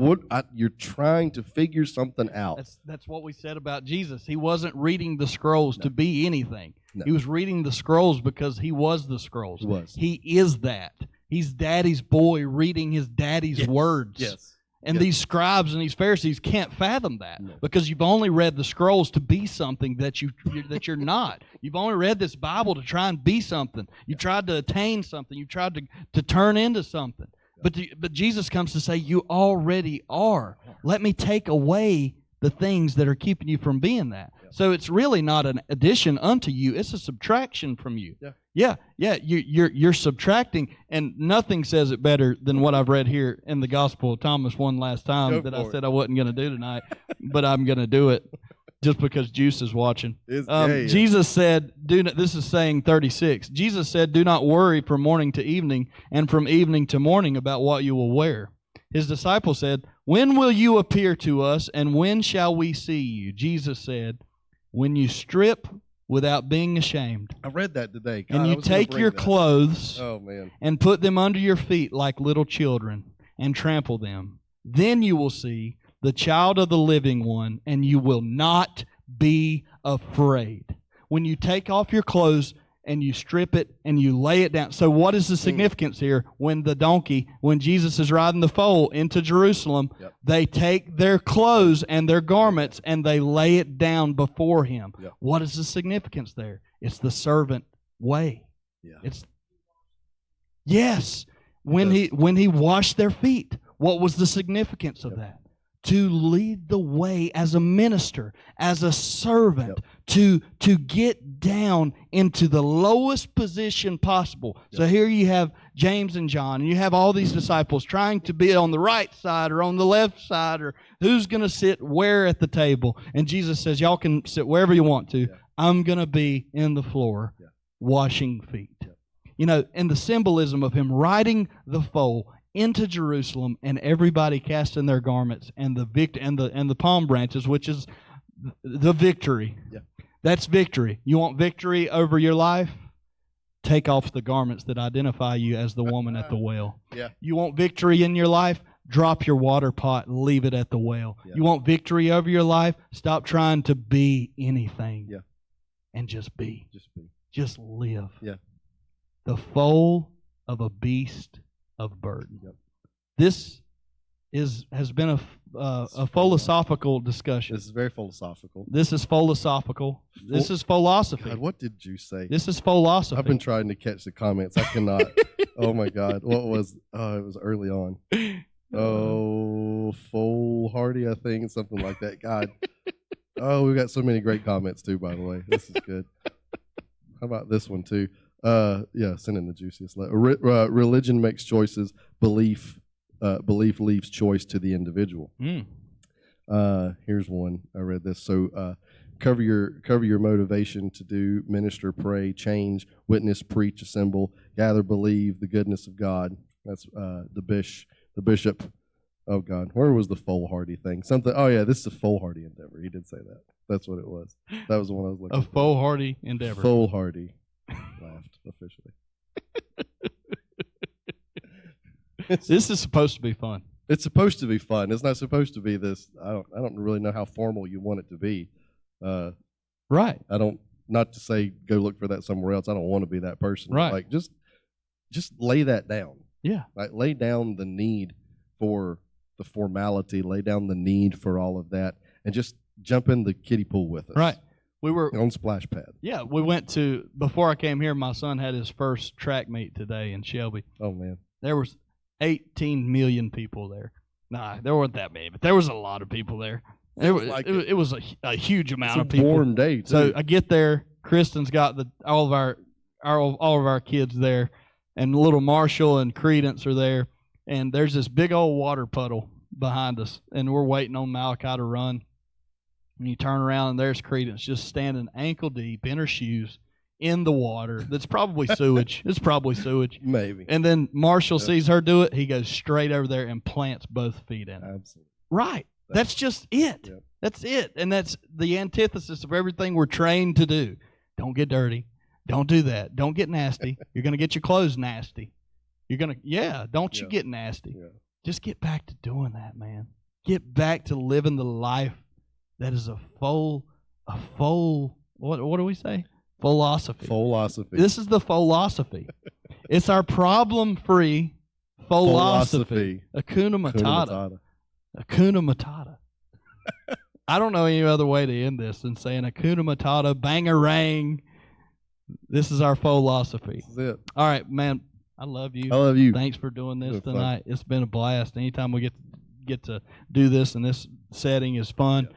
Speaker 1: you're trying to figure something out.
Speaker 2: That's what we said about Jesus. He wasn't reading the scrolls to be anything. No. He was reading the scrolls because he was the scrolls. He is that. He's daddy's boy reading his daddy's words.
Speaker 1: Yes.
Speaker 2: And these scribes and these Pharisees can't fathom that because you've only read the scrolls to be something that you're not. You've only read this Bible to try and be something. You tried to attain something. You tried to turn into something. But Jesus comes to say, you already are. Let me take away the things that are keeping you from being that. So it's really not an addition unto you. It's a subtraction from you. Yeah. You're subtracting, and nothing says it better than what I've read here in the Gospel of Thomas one last time that I said I wasn't going to do tonight, but I'm going to do it just because Juice is watching. Jesus said, this is saying 36. Jesus said, do not worry from morning to evening and from evening to morning about what you will wear. His disciples said, when will you appear to us, and when shall we see you? Jesus said, when you strip without being ashamed.
Speaker 1: I read that today.
Speaker 2: God, and you take your clothes and put them under your feet like little children and trample them. Then you will see the child of the living one, and you will not be afraid. When you take off your clothes and you strip it and you lay it down. So what is the significance here? When Jesus is riding the foal into Jerusalem, they take their clothes and their garments and they lay it down before him. What is the significance there? It's the servant way. When he washed their feet, what was the significance of that? To lead the way as a minister, as a servant, to get down into the lowest position possible. So here you have James and John, and you have all these disciples trying to be on the right side or on the left side, or who's going to sit where at the table. And Jesus says, y'all can sit wherever you want to. I'm going to be in the floor washing feet. and the symbolism of him riding the foal into Jerusalem, and everybody casting their garments, and the palm branches, which is the victory.
Speaker 1: Yeah.
Speaker 2: That's victory. You want victory over your life? Take off the garments that identify you as the woman at the well.
Speaker 1: Yeah.
Speaker 2: You want victory in your life? Drop your water pot and leave it at the well. Yeah. You want victory over your life? Stop trying to be anything.
Speaker 1: Yeah.
Speaker 2: And just be.
Speaker 1: Just be.
Speaker 2: Just live.
Speaker 1: Yeah.
Speaker 2: The foal of a beast of burden.
Speaker 1: Yep.
Speaker 2: This has been a philosophical discussion.
Speaker 1: This is very philosophical.
Speaker 2: This is philosophical. This is Foalosophy.
Speaker 1: God, what did you say?
Speaker 2: This is Foalosophy.
Speaker 1: I've been trying to catch the comments. I cannot. Oh my God. What was? Oh, it was early on. Oh, foolhardy, I think, something like that. God. Oh, we've got so many great comments too. By the way, this is good. How about this one too? Yeah, send in the juiciest letter. Religion makes choices. Belief leaves choice to the individual. Here's one. I read this. So cover your motivation to do, minister, pray, change, witness, preach, assemble, gather, believe the goodness of God. That's the bishop. Oh God, where was the foolhardy thing? Something. Oh yeah, this is a foolhardy endeavor. He did say that. That's what it was. That was the one I was looking for.
Speaker 2: A foolhardy endeavor.
Speaker 1: Foolhardy. Laughed officially.
Speaker 2: This is supposed to be fun.
Speaker 1: It's supposed to be fun. It's not supposed to be this. I don't really know how formal you want it to be.
Speaker 2: Right.
Speaker 1: I don't. Not to say go look for that somewhere else. I don't want to be that person.
Speaker 2: Right.
Speaker 1: Like just lay that down.
Speaker 2: Yeah.
Speaker 1: Like lay down the need for the formality. Lay down the need for all of that, and just jump in the kiddie pool with us.
Speaker 2: Right. We were
Speaker 1: on splash pad.
Speaker 2: Yeah, we went to, before I came here, my son had his first track meet today in Shelby.
Speaker 1: Oh man.
Speaker 2: There was 18 million people there. Nah, there weren't that many, but there was a lot of people there. It was a huge amount of people.
Speaker 1: Warm day too.
Speaker 2: So I get there, Kristen's got all of our kids there, and little Marshall and Credence are there, and there's this big old water puddle behind us, and we're waiting on Malachi to run. And you turn around, and there's Credence just standing ankle deep in her shoes in the water. That's probably sewage. It's probably sewage.
Speaker 1: Maybe.
Speaker 2: And then Marshall sees her do it. He goes straight over there and plants both feet in it.
Speaker 1: Absolutely.
Speaker 2: Right. That's just it.
Speaker 1: Yep.
Speaker 2: That's it. And that's the antithesis of everything we're trained to do. Don't get dirty. Don't do that. Don't get nasty. You're going to get your clothes nasty. Don't you get nasty.
Speaker 1: Yeah.
Speaker 2: Just get back to doing that, man. Get back to living the life that is a full, what do we say? Foalosophy.
Speaker 1: Foalosophy.
Speaker 2: This is the Foalosophy. It's our problem-free Foalosophy. Hakuna Matata. Hakuna Matata. I don't know any other way to end this than saying Hakuna Matata, bangarang. This is our Foalosophy.
Speaker 1: This is it.
Speaker 2: All right, man. I love you.
Speaker 1: I love you.
Speaker 2: Thanks for doing this tonight.
Speaker 1: Fun.
Speaker 2: It's been a blast. Anytime we get to do this in this setting is fun.
Speaker 1: Yeah.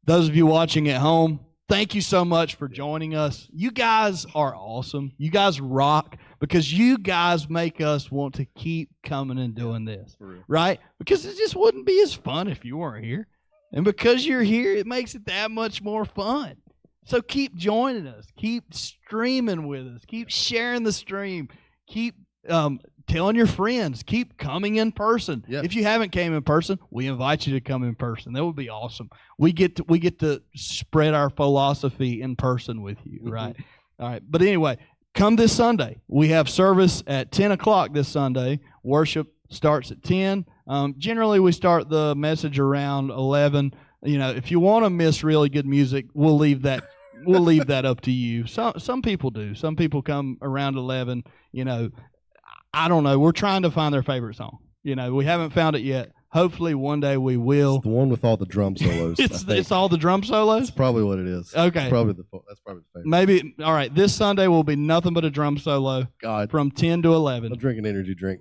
Speaker 2: Those of you watching at home, thank you so much for joining us. You guys are awesome. You guys rock, because you guys make us want to keep coming and doing this, right? Because it just wouldn't be as fun if you weren't here. And because you're here, it makes it that much more fun. So keep joining us. Keep streaming with us. Keep sharing the stream. Keep telling your friends. Keep coming in person.
Speaker 1: Yep.
Speaker 2: If you haven't came in person, we invite you to come in person. That would be awesome. We get to spread our philosophy in person with you, right? All right. But anyway, come this Sunday. We have service at 10 o'clock this Sunday. Worship starts at 10. Generally, we start the message around 11. If you want to miss really good music, we'll leave that. We'll leave that up to you. Some people do. Some people come around 11. I don't know. We're trying to find their favorite song. We haven't found it yet. Hopefully one day we will.
Speaker 1: It's the one with all the drum solos.
Speaker 2: It's all the drum solos?
Speaker 1: That's probably what it is.
Speaker 2: Okay.
Speaker 1: That's probably the favorite.
Speaker 2: Maybe. All right. This Sunday will be nothing but a drum solo.
Speaker 1: God.
Speaker 2: From 10 to 11.
Speaker 1: I'll drink an energy drink.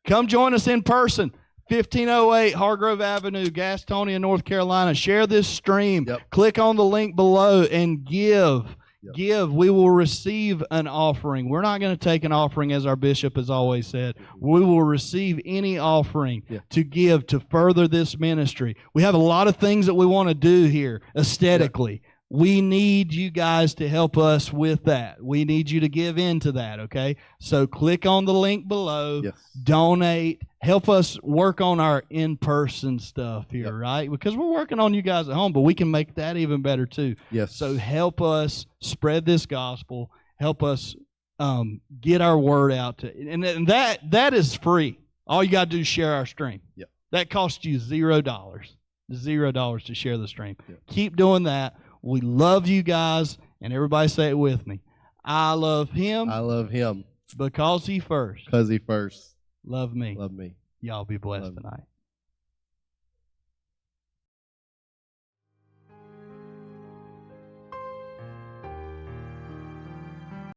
Speaker 2: Come join us in person. 1508 Hargrove Avenue, Gastonia, North Carolina. Share this stream.
Speaker 1: Yep.
Speaker 2: Click on the link below and give.
Speaker 1: Yep.
Speaker 2: Give. We will receive an offering. We're not going to take an offering, as our bishop has always said. We will receive any offering to give to further this ministry. We have a lot of things that we want to do here aesthetically. We need you guys to help us with that. We need you to give into that, okay? So click on the link below.
Speaker 1: Yes.
Speaker 2: Donate. Help us work on our in-person stuff here, right? Because we're working on you guys at home, but we can make that even better too.
Speaker 1: Yes.
Speaker 2: So help us spread this gospel. Help us get our word out to, and that is free. All you got to do is share our stream.
Speaker 1: Yep.
Speaker 2: That costs you $0. $0 to share the stream.
Speaker 1: Yep.
Speaker 2: Keep doing that. We love you guys, and everybody say it with me. I love him.
Speaker 1: I love him.
Speaker 2: Because he first.
Speaker 1: Because he first
Speaker 2: Love me.
Speaker 1: loved me.
Speaker 2: Y'all be blessed tonight.